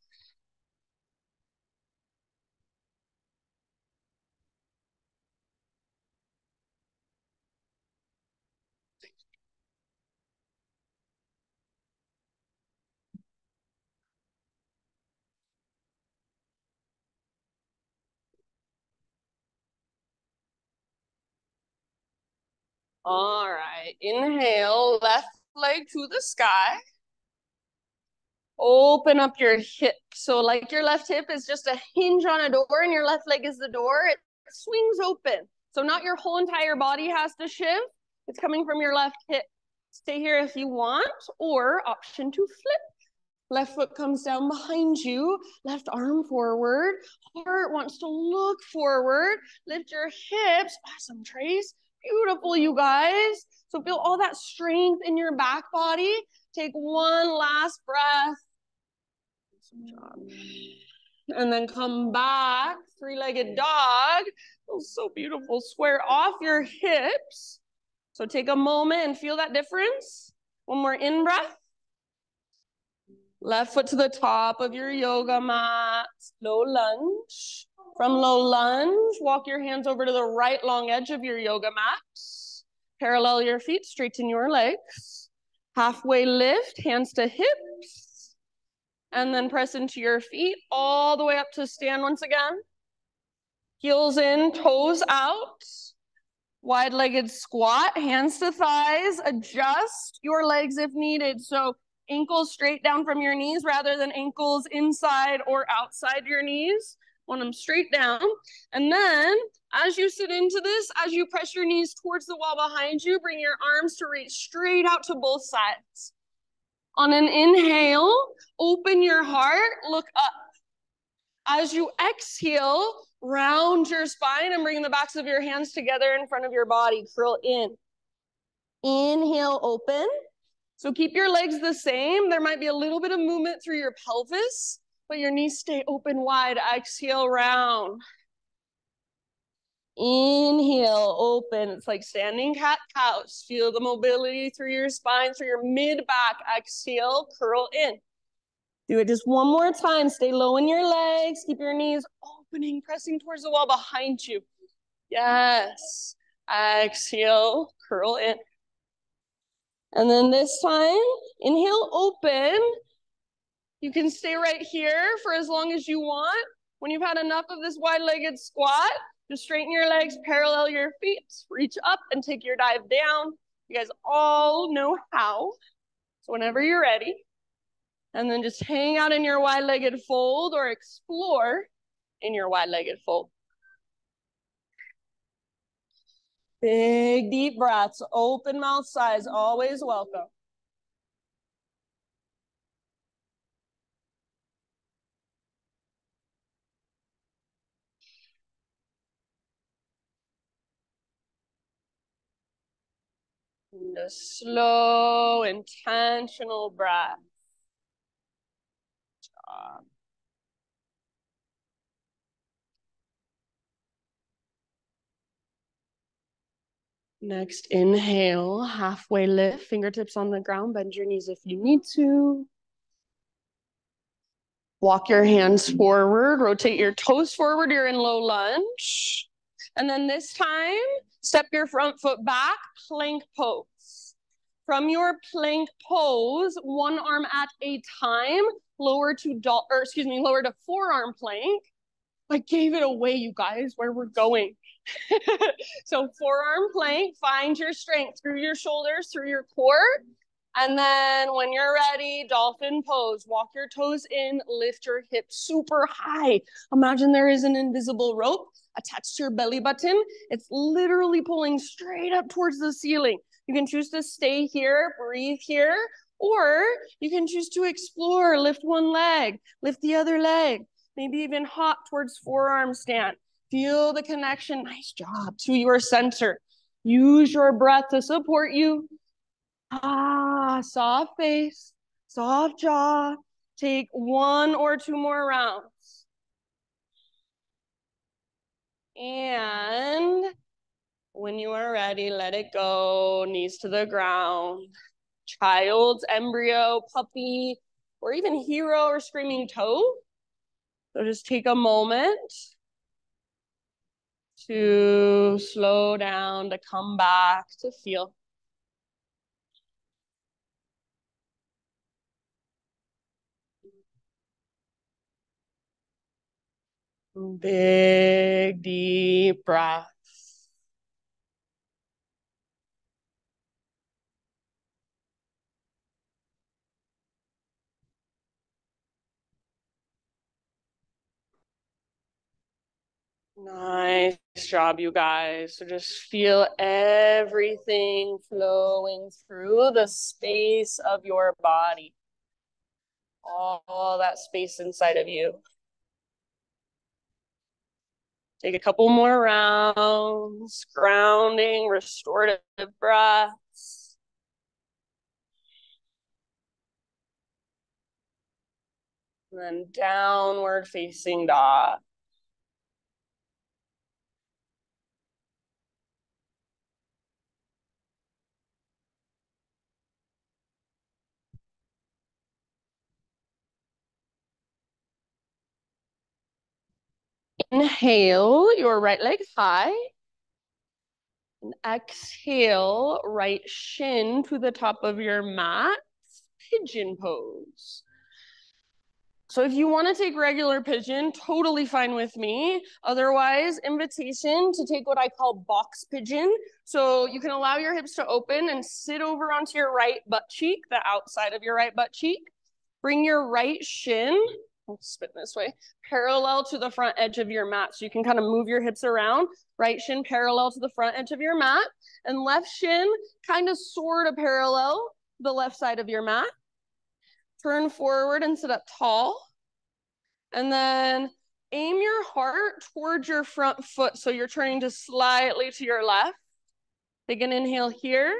A: All right, inhale, left leg to the sky. Open up your hip. So like your left hip is just a hinge on a door and your left leg is the door. It swings open. So not your whole entire body has to shift. It's coming from your left hip. Stay here if you want, or option to flip. Left foot comes down behind you, left arm forward, heart wants to look forward, lift your hips. Awesome, Trace. Beautiful, you guys. So feel all that strength in your back body. Take one last breath. Good job. And then come back, three-legged dog. Oh, so beautiful. Square off your hips. So take a moment and feel that difference. One more in breath. Left foot to the top of your yoga mat. Low lunge. From low lunge, walk your hands over to the right long edge of your yoga mat. Parallel your feet, straighten your legs. Halfway lift, hands to hips. And then press into your feet all the way up to stand once again. Heels in, toes out. Wide-legged squat, hands to thighs, adjust your legs if needed. So ankles straight down from your knees rather than ankles inside or outside your knees. Want them straight down. And then as you sit into this, as you press your knees towards the wall behind you, bring your arms to reach straight out to both sides. On an inhale, open your heart, look up. As you exhale, round your spine and bring the backs of your hands together in front of your body. Curl in. Inhale, open. So keep your legs the same. There might be a little bit of movement through your pelvis, but your knees stay open wide. Exhale, round. Inhale, open. It's like standing cat-cows. Feel the mobility through your spine, through your mid-back. Exhale, curl in. Do it just one more time. Stay low in your legs. Keep your knees opening, pressing towards the wall behind you. Yes. Exhale, curl in. And then this time, inhale, open. You can stay right here for as long as you want. When you've had enough of this wide-legged squat, just straighten your legs, parallel your feet, reach up and take your dive down. You guys all know how. So whenever you're ready. And then just hang out in your wide-legged fold or explore in your wide-legged fold. Big deep breaths, open mouth size, always welcome. And a slow, intentional breath. Next, inhale, halfway lift, fingertips on the ground, bend your knees if you need to. Walk your hands forward, rotate your toes forward, you're in low lunge. And then this time, step your front foot back, plank pose. From your plank pose, one arm at a time, lower to forearm plank. I gave it away, you guys, where we're going. So forearm plank, find your strength through your shoulders, through your core. And then when you're ready, dolphin pose. Walk your toes in, lift your hips super high. Imagine there is an invisible rope attached to your belly button. It's literally pulling straight up towards the ceiling. You can choose to stay here, breathe here, or you can choose to explore, lift one leg, lift the other leg, maybe even hop towards forearm stand. Feel the connection, nice job, to your center. Use your breath to support you. Soft face, soft jaw. Take one or two more rounds. And when you are ready, let it go, knees to the ground. Child's embryo, puppy, or even hero or screaming toe. So just take a moment to slow down, to come back, to feel. Big, deep breath. Nice job, you guys. So just feel everything flowing through the space of your body. All that space inside of you. Take a couple more rounds, grounding, restorative breaths. And then downward facing dog. Inhale, your right leg high. And exhale, right shin to the top of your mat. Pigeon pose. So if you want to take regular pigeon, totally fine with me. Otherwise, invitation to take what I call box pigeon. So you can allow your hips to open and sit over onto your right butt cheek, the outside of your right butt cheek. Bring your right shin, I'll spin this way, parallel to the front edge of your mat. So you can kind of move your hips around, right shin parallel to the front edge of your mat, and left shin kind of sort of parallel the left side of your mat. Turn forward and sit up tall. And then aim your heart towards your front foot. So you're turning to slightly to your left. Take an inhale here.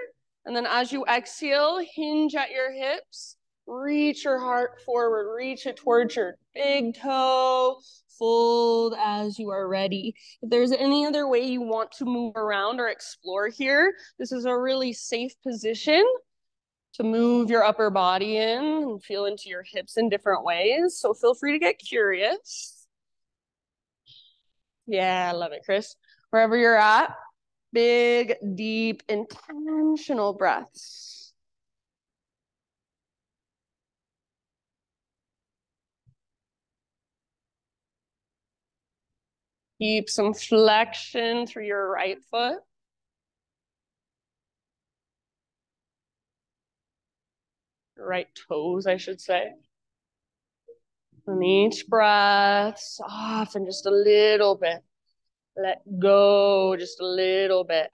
A: And then as you exhale, hinge at your hips. Reach your heart forward. Reach it towards your big toe. Fold as you are ready. If there's any other way you want to move around or explore here, this is a really safe position to move your upper body in and feel into your hips in different ways. So feel free to get curious. Yeah, I love it, Chris. Wherever you're at, big, deep, intentional breaths. Keep some flexion through your right foot. Right toes, I should say. On each breath, soften just a little bit. Let go just a little bit.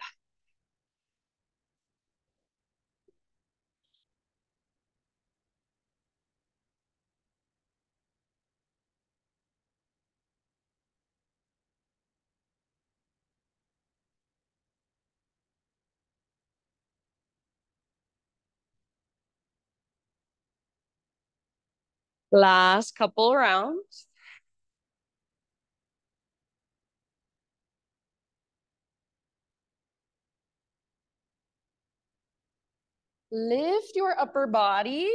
A: Last couple rounds. Lift your upper body.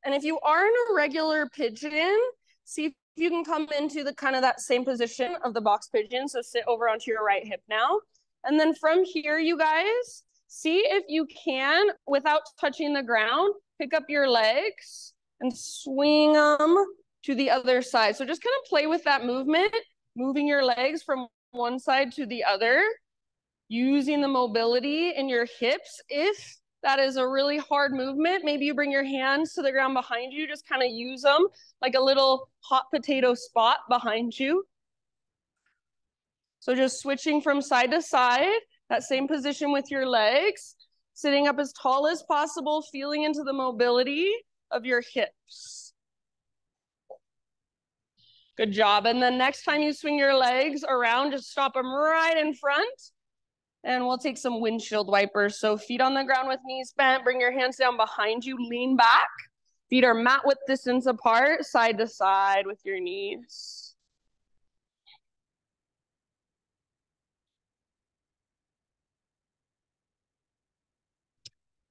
A: And if you are in a regular pigeon, see if you can come into the kind of that same position of the box pigeon. So sit over onto your right hip now. And then from here, you guys, see if you can, without touching the ground, pick up your legs and swing them to the other side. So just kind of play with that movement, moving your legs from one side to the other, using the mobility in your hips. If that is a really hard movement, maybe you bring your hands to the ground behind you, just kind of use them like a little hot potato spot behind you. So just switching from side to side, that same position with your legs, sitting up as tall as possible, feeling into the mobility of your hips. Good job. And then next time you swing your legs around, just stop them right in front. And we'll take some windshield wipers. So feet on the ground with knees bent, bring your hands down behind you, lean back. Feet are mat width distance apart, side to side with your knees.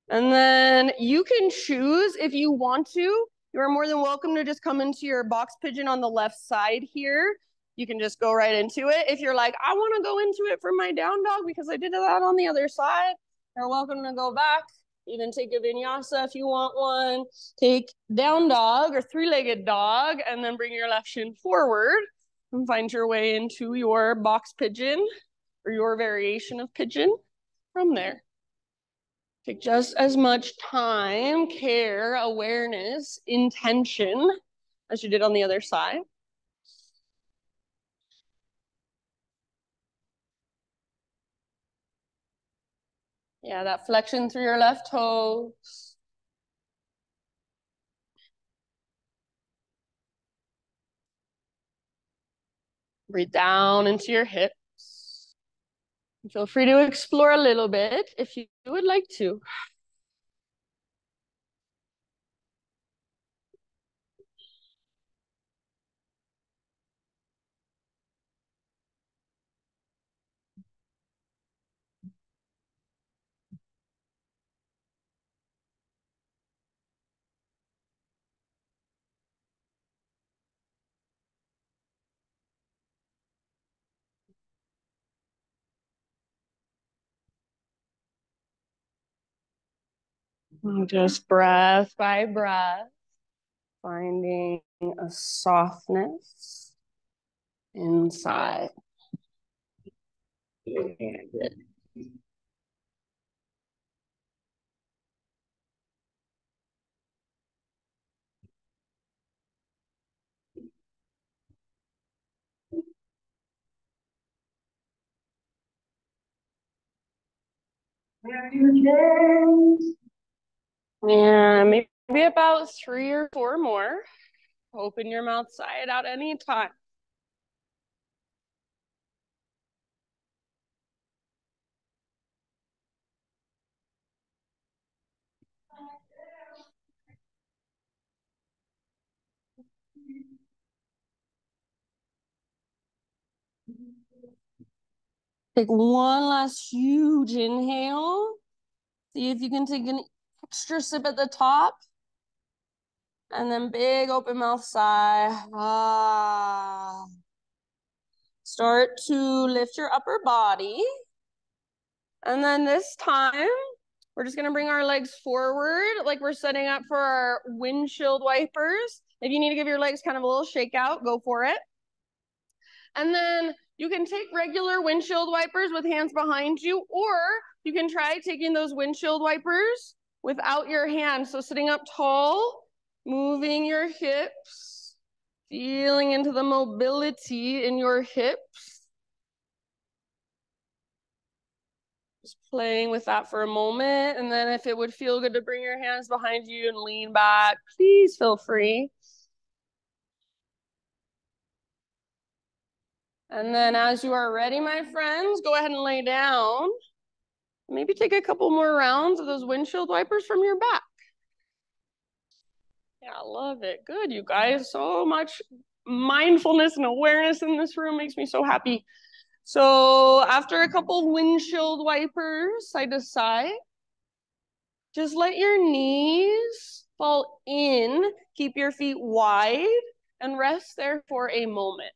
A: And then you can choose if you want to. You're more than welcome to just come into your box pigeon on the left side here. You can just go right into it. If you're like, I want to go into it for my down dog because I did that on the other side, you're welcome to go back. Even take a vinyasa if you want one. Take down dog or three-legged dog and then bring your left shin forward and find your way into your box pigeon or your variation of pigeon from there. Take just as much time, care, awareness, intention as you did on the other side. Yeah, that flexion through your left toes. Breathe down into your hips. Feel free to explore a little bit if you would like to. Just breath by breath. Finding a softness inside. And maybe about 3 or 4 more. Open your mouth side out anytime. Take one last huge inhale. See if you can take an extra sip at the top. And then big open mouth sigh. Ah. Start to lift your upper body. And then this time, we're just gonna bring our legs forward like we're setting up for our windshield wipers. If you need to give your legs kind of a little shake out, go for it. And then you can take regular windshield wipers with hands behind you, or you can try taking those windshield wipers without your hands. So sitting up tall, moving your hips, feeling into the mobility in your hips. Just playing with that for a moment. And then if it would feel good to bring your hands behind you and lean back, please feel free. And then as you are ready, my friends, go ahead and lay down. Maybe take a couple more rounds of those windshield wipers from your back. Yeah, I love it. Good, you guys. So much mindfulness and awareness in this room makes me so happy. So after a couple windshield wipers, side to side, just let your knees fall in. Keep your feet wide and rest there for a moment.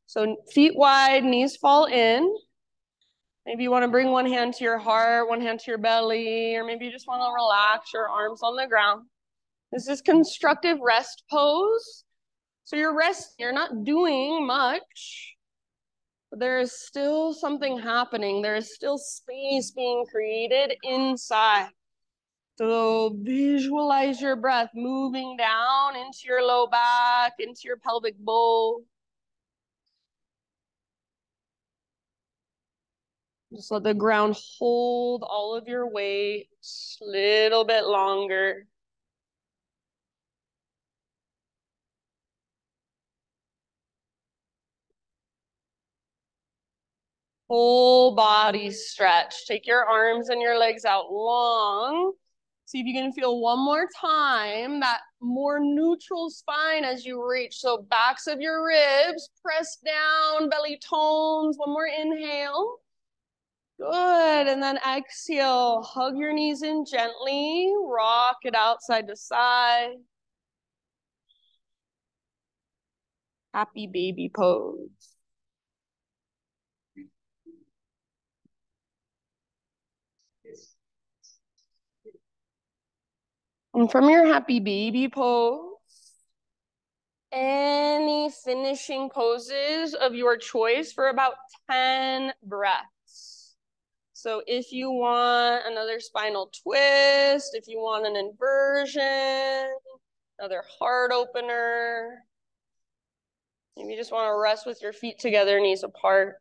A: So feet wide, knees fall in. Maybe you want to bring one hand to your heart, one hand to your belly, or maybe you just want to relax your arms on the ground. This is constructive rest pose. So you're resting, you're not doing much, but there is still something happening. There is still space being created inside. So visualize your breath moving down into your low back, into your pelvic bowl. Just let the ground hold all of your weight a little bit longer. Whole body stretch. Take your arms and your legs out long. See if you can feel one more time that more neutral spine as you reach. So backs of your ribs, press down, belly tones. One more inhale. Good. And then exhale, hug your knees in gently, rock it out side to side. Happy baby pose. And from your happy baby pose, any finishing poses of your choice for about 10 breaths. So if you want another spinal twist, if you want an inversion, another heart opener, maybe you just want to rest with your feet together, knees apart.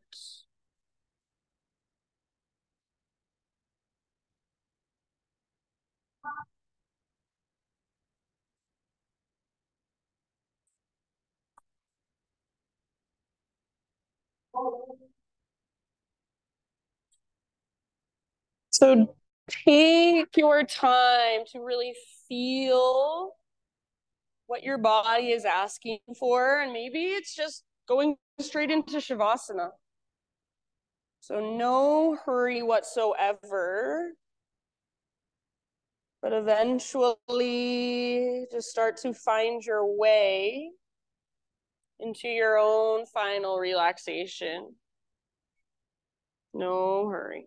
A: So take your time to really feel what your body is asking for, and maybe it's just going straight into Shavasana. So no hurry whatsoever, but eventually just start to find your way into your own final relaxation. No hurry.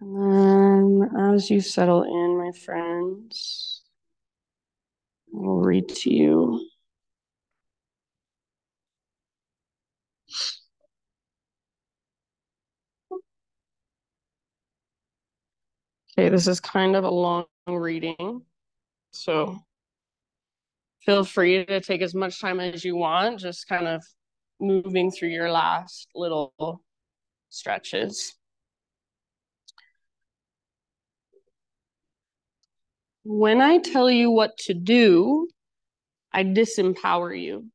A: And then as you settle in, my friends, I'll read to you. Okay, this is kind of a long reading, so feel free to take as much time as you want, just kind of moving through your last little stretches. When I tell you what to do, I disempower you.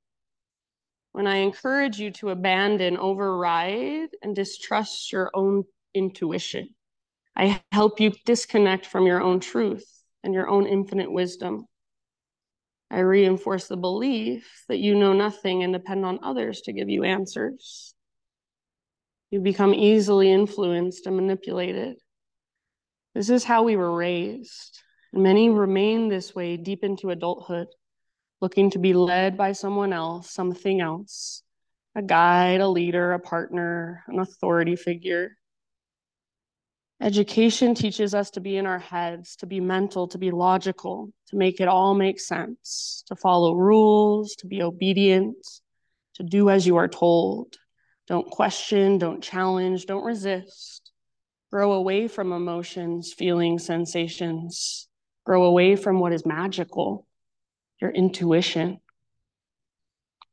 A: When I encourage you to abandon, override, and distrust your own intuition, I help you disconnect from your own truth and your own infinite wisdom. I reinforce the belief that you know nothing and depend on others to give you answers. You become easily influenced and manipulated. This is how we were raised. And many remain this way deep into adulthood, looking to be led by someone else, something else, a guide, a leader, a partner, an authority figure. Education teaches us to be in our heads, to be mental, to be logical, to make it all make sense, to follow rules, to be obedient, to do as you are told. Don't question, don't challenge, don't resist. Grow away from emotions, feelings, sensations. Grow away from what is magical, your intuition.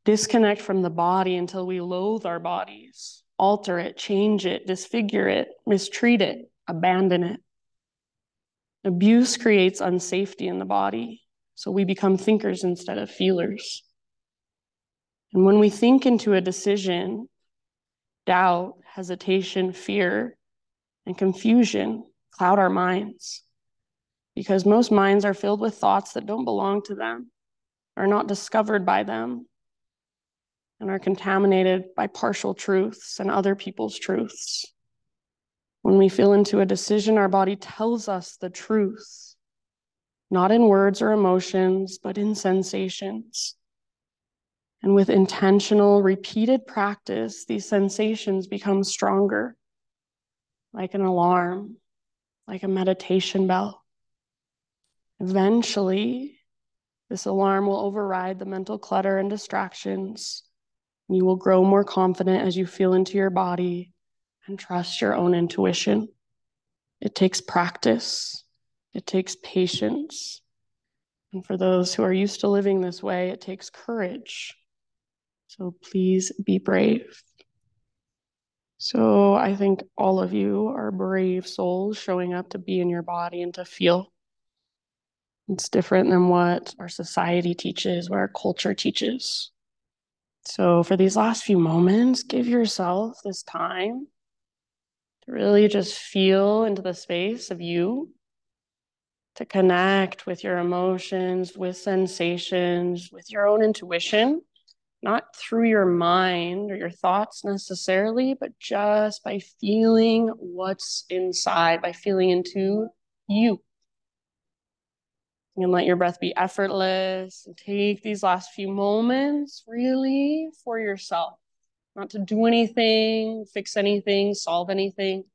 A: Disconnect from the body until we loathe our bodies, alter it, change it, disfigure it, mistreat it, abandon it. Abuse creates unsafety in the body, so we become thinkers instead of feelers. And when we think into a decision, doubt, hesitation, fear, and confusion cloud our minds because most minds are filled with thoughts that don't belong to them, are not discovered by them, and are contaminated by partial truths and other people's truths. When we feel into a decision, our body tells us the truth, not in words or emotions, but in sensations. And with intentional, repeated practice, these sensations become stronger, like an alarm, like a meditation bell. Eventually, this alarm will override the mental clutter and distractions. You will grow more confident as you feel into your body and trust your own intuition. It takes practice. It takes patience. And for those who are used to living this way, it takes courage. So please be brave. So I think all of you are brave souls showing up to be in your body and to feel. It's different than what our society teaches, what our culture teaches. So for these last few moments, give yourself this time to really just feel into the space of you, to connect with your emotions, with sensations, with your own intuition, not through your mind or your thoughts necessarily, but just by feeling what's inside, by feeling into you. You can let your breath be effortless and take these last few moments really for yourself, not to do anything, fix anything, solve anything.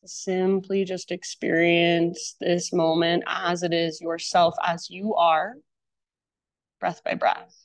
A: Simply just experience this moment as it is, yourself as you are, breath by breath.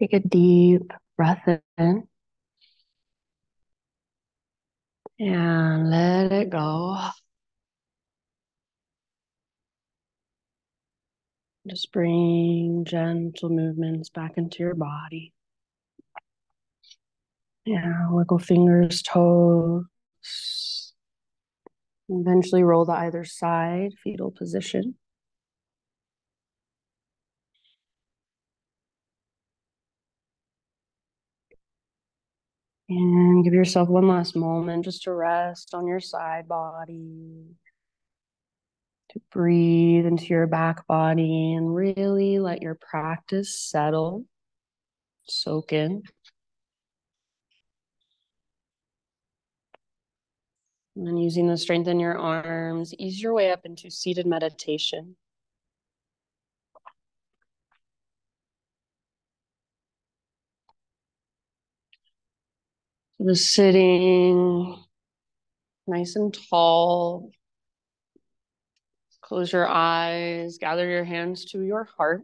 A: Take a deep breath in and let it go. Just bring gentle movements back into your body. Yeah, wiggle fingers, toes. Eventually roll to either side, fetal position. And give yourself one last moment just to rest on your side body, to breathe into your back body and really let your practice settle, soak in. And then using the strength in your arms, ease your way up into seated meditation. So just sitting nice and tall. Close your eyes, gather your hands to your heart,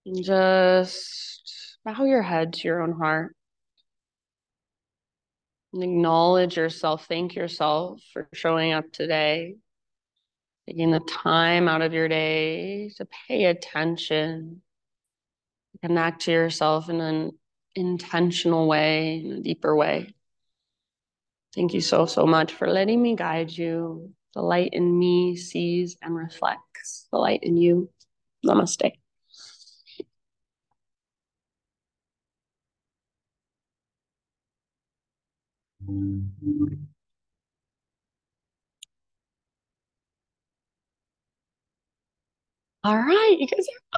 A: and just bow your head to your own heart. And acknowledge yourself. Thank yourself for showing up today, taking the time out of your day to pay attention, connect to yourself in an intentional way, in a deeper way. Thank you so, so much for letting me guide you. The light in me sees and reflects the light in you. Namaste. All right, you guys are